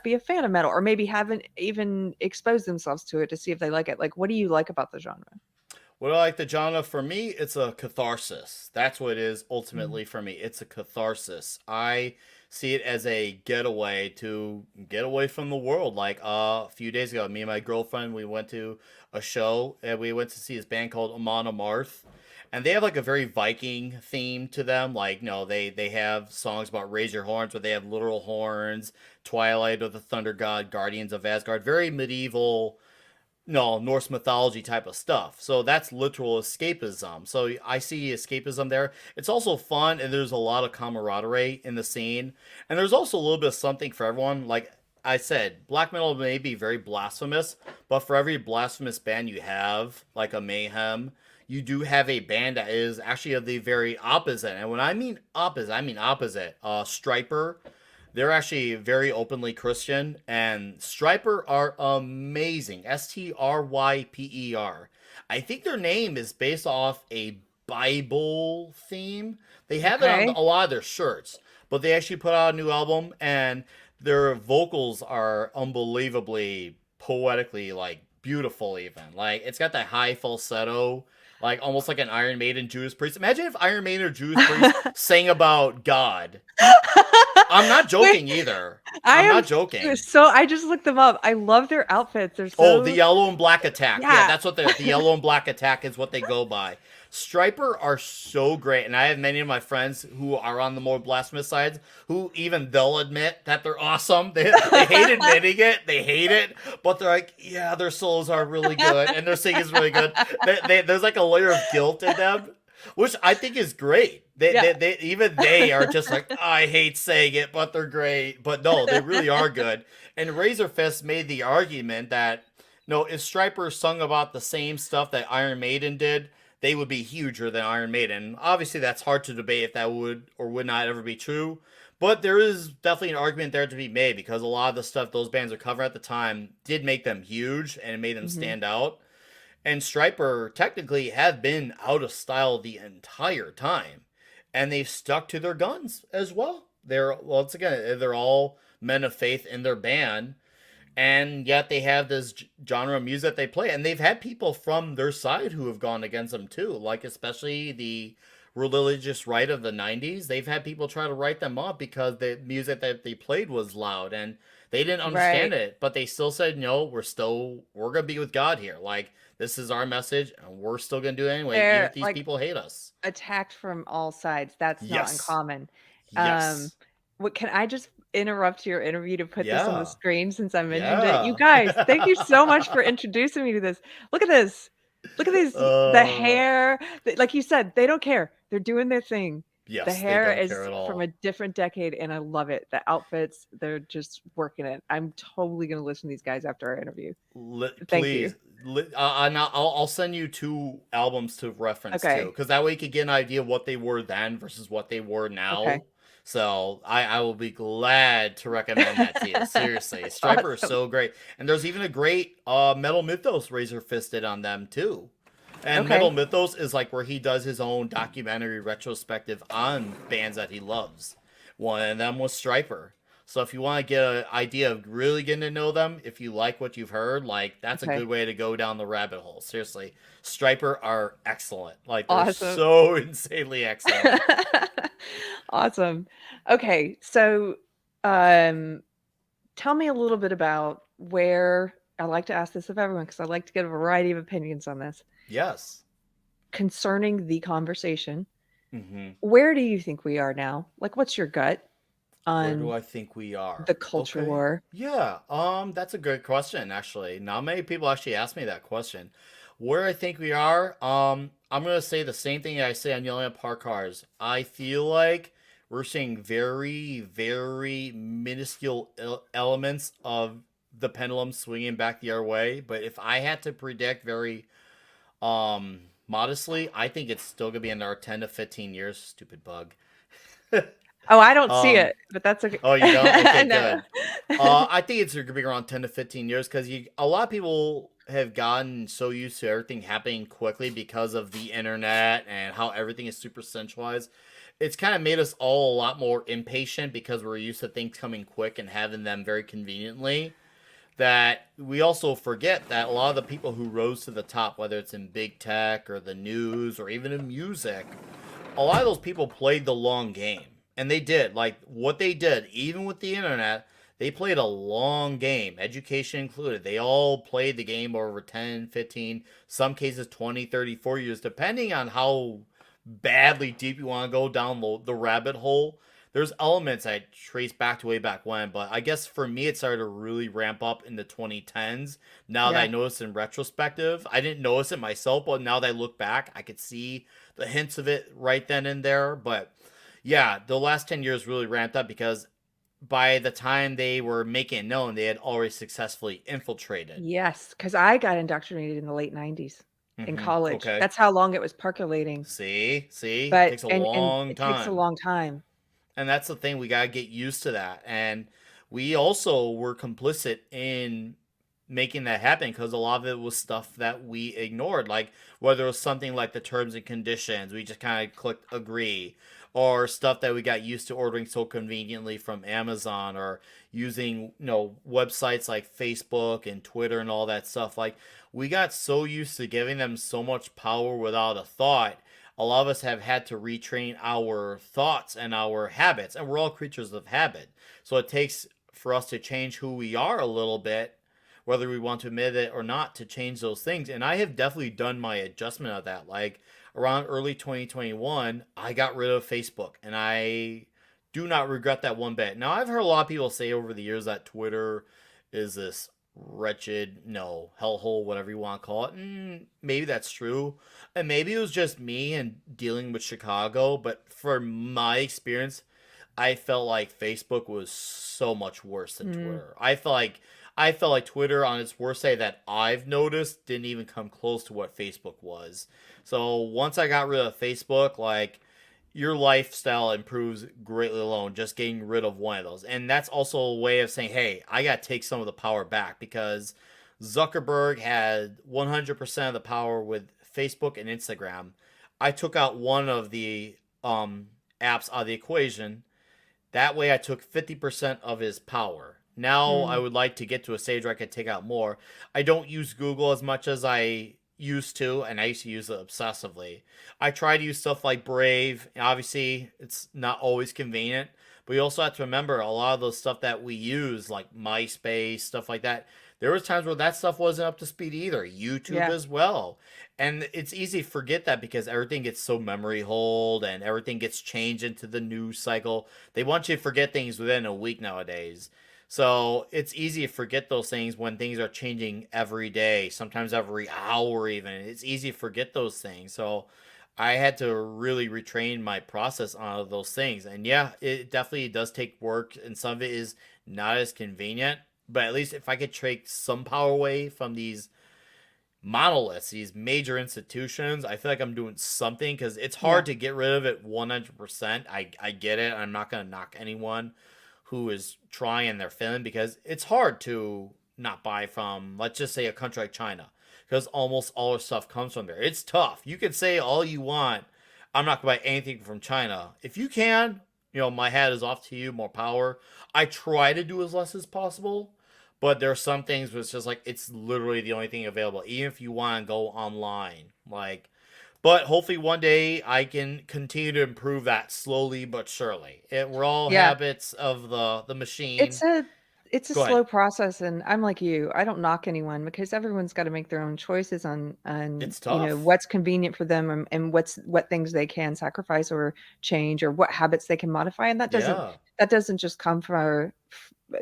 be a fan of metal or maybe haven't even exposed themselves to it to see if they like it? Like what do you like about the genre? What I like the genre for me, it's a catharsis. That's what it is Mhm. ultimately for me. It's a catharsis. I see it as a getaway to get away from the world. Like a few days ago, me and my girlfriend we went to a show and we went to see this band called Amon Amarth. And they have like a very Viking theme to them. Like, they have songs about raise your horns, where they have literal horns, Twilight of the Thunder God, Guardians of Asgard, very medieval, no, Norse mythology type of stuff. So that's literal escapism. So I see escapism there. It's also fun, and there's a lot of camaraderie in the scene. And there's also a little bit of something for everyone. Like I said, black metal may be very blasphemous, but for every blasphemous band you have, like a Mayhem, you do have a band that is actually of the very opposite. And when I mean opposite, I mean opposite. Striper, they're actually very openly Christian, and Striper are amazing. Stryper. I think their name is based off a Bible theme. They have it on Okay. a lot of their shirts, but they actually put out a new album, and their vocals are unbelievably poetically, like, beautiful, even. Like, it's got that high falsetto, like almost like an Iron Maiden Judas Priest. Imagine if Iron Maiden or Judas Priest sang about God. I'm not Wait, joking either. I I'm am not joking. so I just looked them up. I love their outfits. They're Oh, the so yellow and black attack. Yeah, yeah. that's what the yellow and black attack is what they go by. Striper are so great, and I have many of my friends who are on the more blasphemous sides who even they'll admit that they're awesome. They hate admitting it, they hate it, but they're like, yeah, their solos are really good and their singing is really good. There's like a layer of guilt in them, which I think is great. Yeah. They even they are just like, I hate saying it, but they're great. But no, they really are good. And Razorfist made the argument that no, if Striper sung about the same stuff that Iron Maiden did, they would be huger than Iron Maiden. Obviously, that's hard to debate if that would or would not ever be true. But there is definitely an argument there to be made because a lot of the stuff those bands are covering at the time did make them huge and made them Mhm. stand out. And Striper technically have been out of style the entire time. And they've stuck to their guns as well. They're, once again, they're all men of faith in their band, and yet they have this genre of music that they play, and they've had people from their side who have gone against them too, like especially the religious right of the 90s. They've had people try to write them up because the music that they played was loud and they didn't understand Right. it, but they still said, no, we're gonna be with God here, like this is our message and we're still gonna do it anyway even They're if these like people hate us. attacked from all sides. That's not Yes. uncommon. Um, Yes. what can I just interrupt your interview to put this on the Yeah. screen since I mentioned it? You Yeah. guys, thank you so much for introducing me to this. Look at this. Look at these the uh hair, like you said, they don't care. They're doing their thing. The yes, they hair don't care is at from a all. different decade, and I love it. The outfits, they're just working it. I'm totally gonna listen to these guys after our interview. Thank you. Please, and I'll send you two albums to reference too, Okay. because that way you could get an idea of what they were then versus what they were Okay. now. So I will be glad to recommend that to you. Seriously, That's Striper is awesome. so great, and there's even a great Metal Mythos Razor Fisted on them too. And Metal Okay. Mythos is like where he does his own documentary retrospective on bands that he loves. One of them was Striper. So if you want to get an idea of really getting to know them, if you like what you've heard, like that's a Okay. good way to go down the rabbit hole. Seriously, Striper are excellent. Like they're Awesome. so insanely excellent. Awesome. Okay, so, um, tell me a little bit about where I like to ask this of everyone because I like to get a variety of opinions on this. Yes. Concerning the conversation, Hmm. where do you think we are now? Like, what's your gut Where do on I think we are? the culture Okay. war? Yeah. That's a good question. Actually, not many people actually ask me that question. Where I think we are, I'm gonna say the same thing I say on yelling at park cars. I feel like we're seeing very, very minuscule elements of the pendulum swinging back the other way. But if I had to predict very modestly, I think it's still gonna be in our 10 to 15 years. Stupid bug. Oh, I don't see um, it, but that's okay. Oh, you don't? Okay, No. good. I think it's gonna be around 10 to 15 years because you a lot of people have gotten so used to everything happening quickly because of the internet and how everything is super centralized. It's kind of made us all a lot more impatient because we're used to things coming quick and having them very conveniently. That we also forget that a lot of the people who rose to the top, whether it's in big tech or the news or even in music, a lot of those people played the long game. And they did. Like what they did, even with the internet, they played a long game, education included. They all played the game over 10, 15, some cases 20, 30, 40 years, depending on how badly deep you want to go down the rabbit hole. There's elements I trace back to way back when, but I guess for me it started to really ramp up in the 2010s. Now that I Yeah. noticed in retrospective, I didn't notice it myself, but now that I look back, I could see the hints of it right then and there. But yeah, the last 10 years really ramped up because by the time they were making it known, they had already successfully infiltrated. Yes, because I got indoctrinated in the late '90s in college. Okay. That's how long it was percolating, See, it but takes a and long it takes a time. long time. And that's the thing, we got to get used to that. And we also were complicit in making that happen because a lot of it was stuff that we ignored, like whether it was something like the terms and conditions, we just kind of clicked agree, or stuff that we got used to ordering so conveniently from Amazon, or using websites like Facebook and Twitter and all that stuff. Like we got so used to giving them so much power without a thought. a lot of us have had to retrain our thoughts and our habits, and we're all creatures of habit. So it takes for us to change who we are a little bit, whether we want to admit it or not, to change those things. And I have definitely done my adjustment of that. Like around early 2021, I got rid of Facebook, and I do not regret that one bit. Now, I've heard a lot of people say over the years that Twitter is this wretched, no, hellhole, whatever you want to call it. Maybe that's true. And maybe it was just me and dealing with Chicago. But for my experience, I felt like Facebook was so much worse than Mm, Twitter. I felt like Twitter on its worst day that I've noticed didn't even come close to what Facebook was. So once I got rid of Facebook, like your lifestyle improves greatly alone just getting rid of one of those. And that's also a way of saying, hey, I got to take some of the power back because Zuckerberg had 100% of the power with Facebook and Instagram. I took out one of the apps out of the equation. That way I took 50% of his power. Now I mm, would like to get to a stage where I could take out more. I don't use Google as much as I used to, and I used to use it obsessively. I try to use stuff like Brave. Obviously, it's not always convenient, but you also have to remember a lot of those stuff that we use, like MySpace, stuff like that. There was times where that stuff wasn't up to speed either. YouTube yeah. as well. And it's easy to forget that because everything gets so memory hold and everything gets changed into the news cycle. They want you to forget things within a week nowadays. So it's easy to forget those things when things are changing every day, sometimes every hour even. It's easy to forget those things. So I had to really retrain my process on those things. And yeah, it definitely does take work and some of it is not as convenient. But at least if I could take some power away from these monoliths, these major institutions, I feel like I'm doing something because it's Yeah. hard to get rid of it 100%. I get it. I'm not going to knock anyone who is trying and they're failing because it's hard to not buy from, let's just say, a country like China because almost all our stuff comes from there. It's tough. You can say all you want. I'm not going to buy anything from China. If you can, my hat is off to you, more power. I try to do as less as possible, but there are some things where it's just like it's literally the only thing available, even if you want to go online. But hopefully one day I can continue to improve that slowly but surely. We're all Yeah. habits of the It's machine. a it's a Go ahead. slow process, and I'm like you. I don't knock anyone because everyone's got to make their own choices on It's tough. what's convenient for them and what things they can sacrifice or change or what habits they can modify. And Yeah. that doesn't just come from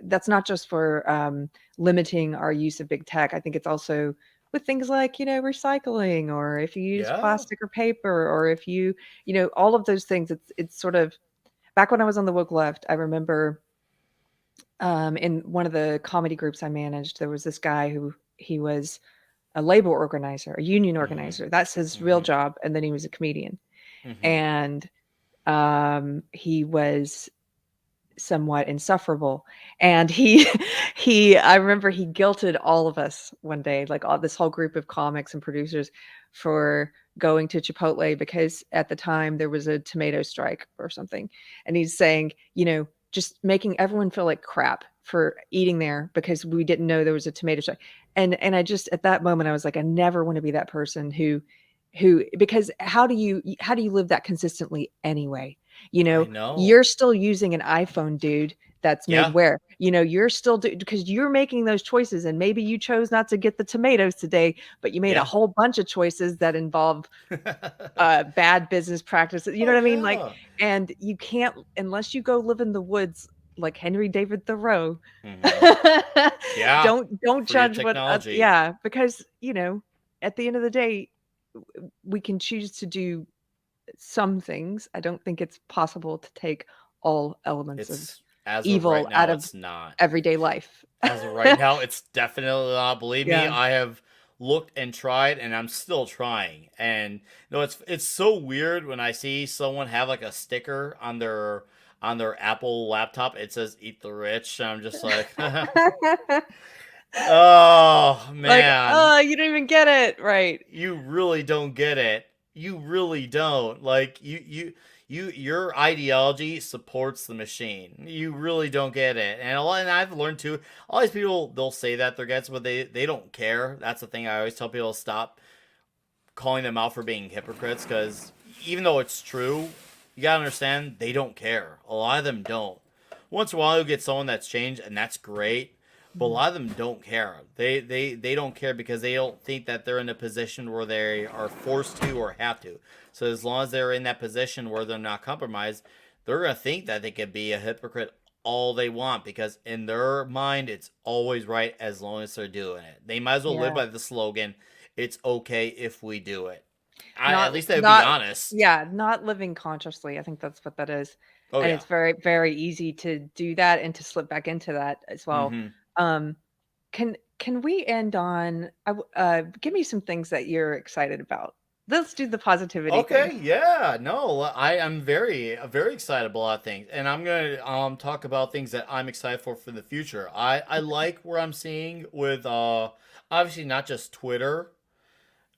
that's not just for limiting our use of big tech. I think it's also with things like recycling, or if you use Yeah. plastic or paper, or if all of those things. It's sort of back when I was on the woke left. I remember in one of the comedy groups I managed, there was this guy who he was a labor organizer, a union Mhm. organizer. That's his real Mhm. job. And then he was a comedian. Mhm. And he was somewhat insufferable. And I remember he guilted all of us one day, like all this whole group of comics and producers, for going to Chipotle because at the time there was a tomato strike or something. And he's saying, just making everyone feel like crap for eating there because we didn't know there was a tomato strike. And I just at that moment I was like, I never want to be that person who because how do you live that consistently anyway? You I know, know. you're still using an iPhone, dude, that's made Yeah. where? You're still because you're making those choices, and maybe you chose not to get the tomatoes today, but you made a Yeah. whole bunch of choices that involve bad business practices. You know Oh what I mean? Like, yeah. and you can't unless you go live in the woods like Henry David Thoreau. Mhm. Yeah. Don't For your judge what technology. yeah, because at the end of the day we can choose to do some things. I don't think it's possible to take all elements of It's as of right evil out now, of it's not. everyday life. As of right now, it's definitely not. Believe me, Yeah. I have looked and tried, and I'm still trying. And it's so weird when I see someone have like a sticker on their Apple laptop. It says "Eat the Rich." And I'm just like, oh Like, man, "Oh, you don't even get it." Right. you really don't get it. You really don't. Like your ideology supports the machine. You really don't get it. And I've learned too. All these people they'll say that they're gets, but they don't care. That's the thing I always tell people, stop calling them out for being hypocrites because even though it's true, you gotta understand they don't care. A lot of them don't. Once in a while, you'll get someone that's changed, and that's great. But a Mhm. lot of them don't care. They don't care because they don't think that they're in a position where they are forced to or have to. So as long as they're in that position where they're not compromised, they're gonna think that they could be a hypocrite all they want because in their mind it's always right as long as they're doing it. They might as well live Yeah. by the slogan, "It's okay if we do it." At Not least they would be not honest. yeah, not living consciously. I think that's what that is. Oh And yeah. it's very, very easy to do that and to slip back into that as well. Mm-hmm. Um, can we end on give me some things that you're excited about. Let's do the positivity thing. Okay, yeah, no, I am very excited about a lot of things, and I'm gonna talk about things that I'm excited for the future. I like where I'm seeing with obviously not just Twitter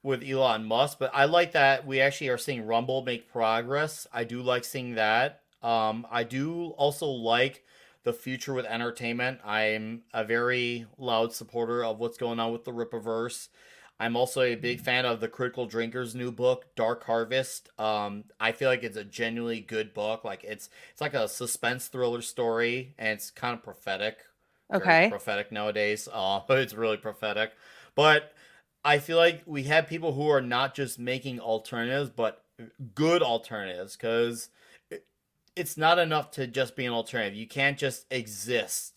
with Elon Musk, but I like that we actually are seeing Rumble make progress. I do like seeing that. I do also like the future with entertainment. I'm a very loud supporter of what's going on with the Rippaverse. I'm also a big fan of the Critical Drinker's new book, Dark Harvest. I feel like it's a genuinely good book. Like it's like a suspense thriller story, and it's kind of prophetic, very Okay. prophetic nowadays. It's really prophetic, but I feel like we have people who are not just making alternatives, but good alternatives because it's not enough to just be an alternative. You can't just exist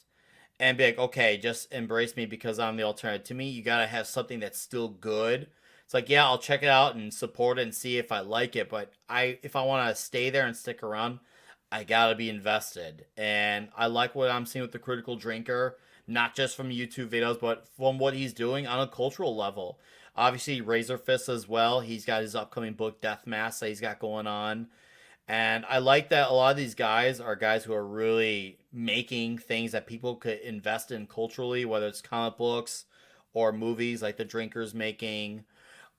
and be like, okay, just embrace me because I'm the alternative. To me, you gotta have something that's still good. It's like, yeah, I'll check it out and support it and see if I like it, but if I want to stay there and stick around, I gotta be invested. And I like what I'm seeing with the Critical Drinker, not just from YouTube videos, but from what he's doing on a cultural level. Obviously, Razor Fist as well. He's got his upcoming book, Death Mask, that he's got going on. And I like that a lot of these guys are guys who are really making things that people could invest in culturally, whether it's comic books or movies like The Drinker's making.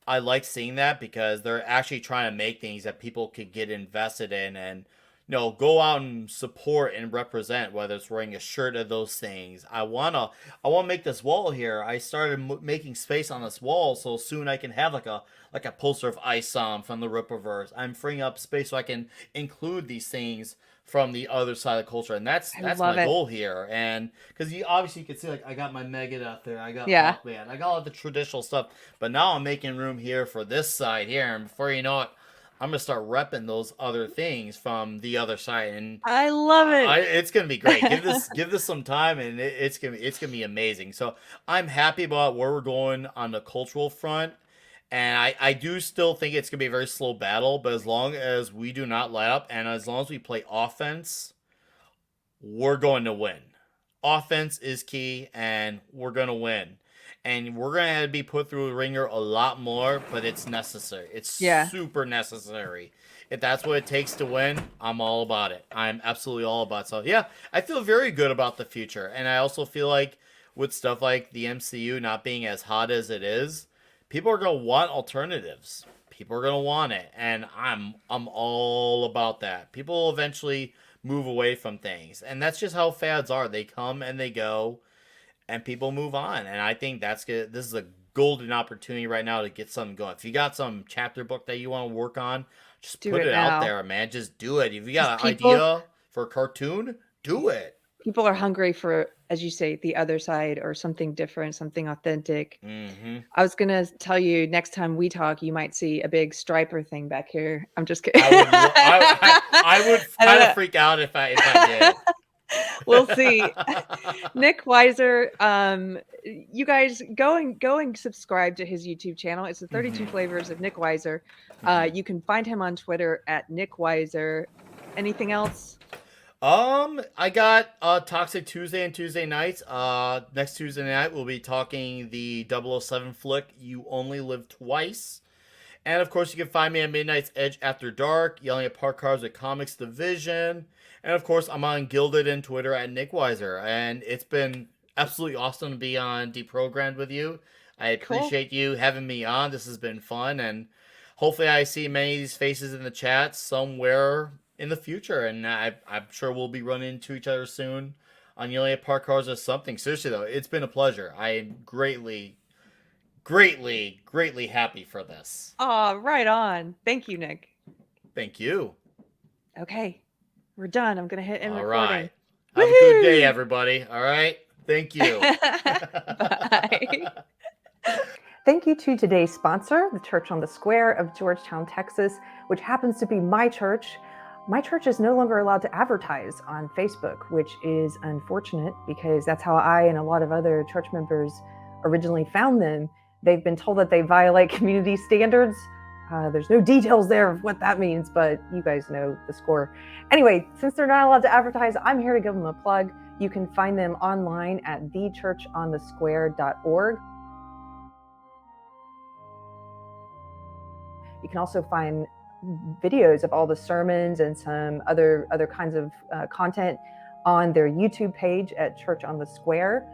I like seeing that because they're actually trying to make things that people could get invested in and go out and support and represent, whether it's wearing a shirt of those things. I want to make this wall here. I started making space on this wall so soon I can have like a poster of Isom from the Rippaverse. I'm freeing up space so I can include these things from the other side of the culture, and that's I that's love my it. goal here. And because you can see, like, I got my Megadeth there, I got Yeah. Hawkman, I got all the traditional stuff, but now I'm making room here for this side here, and before you know it, I'm gonna start repping those other things from the other side, and I love it. it's gonna be great. Give this some time, and it's gonna be amazing. So I'm happy about where we're going on the cultural front, and I do still think it's gonna be a very slow battle. But as long as we do not let up, and as long as we play offense, we're going to win. Offense is key, and we're going to win. And we're going to be put through the ringer a lot more, but it's necessary. It's Yeah. super necessary. If that's what it takes to win, I'm all about it. I'm absolutely all about it. So, yeah, I feel very good about the future. And I also feel like with stuff like the MCU not being as hot as it is, people are going to want alternatives. People are going to want it. And I'm all about that. People will eventually move away from things. And that's just how fads are. They come and they go and people move on. And I think that's good. This is a golden opportunity right now to get something going. If you got some chapter book that you want to work on, just Do put it it out now. there, man. Just do it. If you 'Cause got an idea for a cartoon, do it. people are hungry for, as you say, the other side or something different, something authentic. Mm-hmm. I was gonna tell you next time we talk, you might see a big striper thing back here. I'm just kidding. I would I don't kind of know. freak out if I did. We'll see. Nick Weiser, you guys go and subscribe to his YouTube channel. It's the 32 Mm-hmm. Flavors of Nick Weiser. Mm-hmm. You can find him on Twitter at Nick Weiser. Anything else? I got Toxic Tuesday and Tuesday nights. Next Tuesday night we'll be talking the 007 flick You Only Live Twice. And of course you can find me at Midnight's Edge After Dark, yelling at park cars at Comics Division. And of course I'm on Gilded and Twitter at Nick Weiser. And it's been absolutely awesome to be on Deprogrammed with you. I Cool. appreciate you having me on. This has been fun, and hopefully I see many of these faces in the chat somewhere in the future, and I'm sure we'll be running into each other soon on Yelling at Park Cars or something. Seriously though, it's been a pleasure. I am greatly, greatly, greatly happy for this. Aw, right on. Thank you, Nick. Thank you. Okay, we're done. I'm going to hit end All recording. right. Have a good day, Woohoo! everybody. All right. Thank you. Bye. Thank you to today's sponsor, the Church on the Square of Georgetown, Texas, which happens to be my church. My church is no longer allowed to advertise on Facebook, which is unfortunate because that's how I and a lot of other church members originally found them. They've been told that they violate community standards. There's no details there of what that means, but you guys know the score. Anyway, since they're not allowed to advertise, I'm here to give them a plug. You can find them online at thechurchonthesquare.org. You can also find videos of all the sermons and some other kinds of content on their YouTube page at Church on the Square.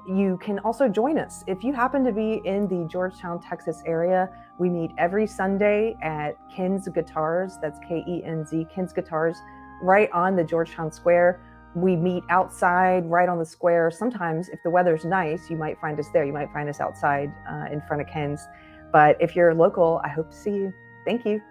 You can also join us. If you happen to be in the Georgetown, Texas area, we meet every Sunday at Ken's Guitars, that's Kenz, Ken's Guitars, right on the Georgetown Square. We meet outside, right on the square. Sometimes, if the weather's nice, you might find us there. You might find us outside in front of Ken's. But if you're local, I hope to see you. Thank you.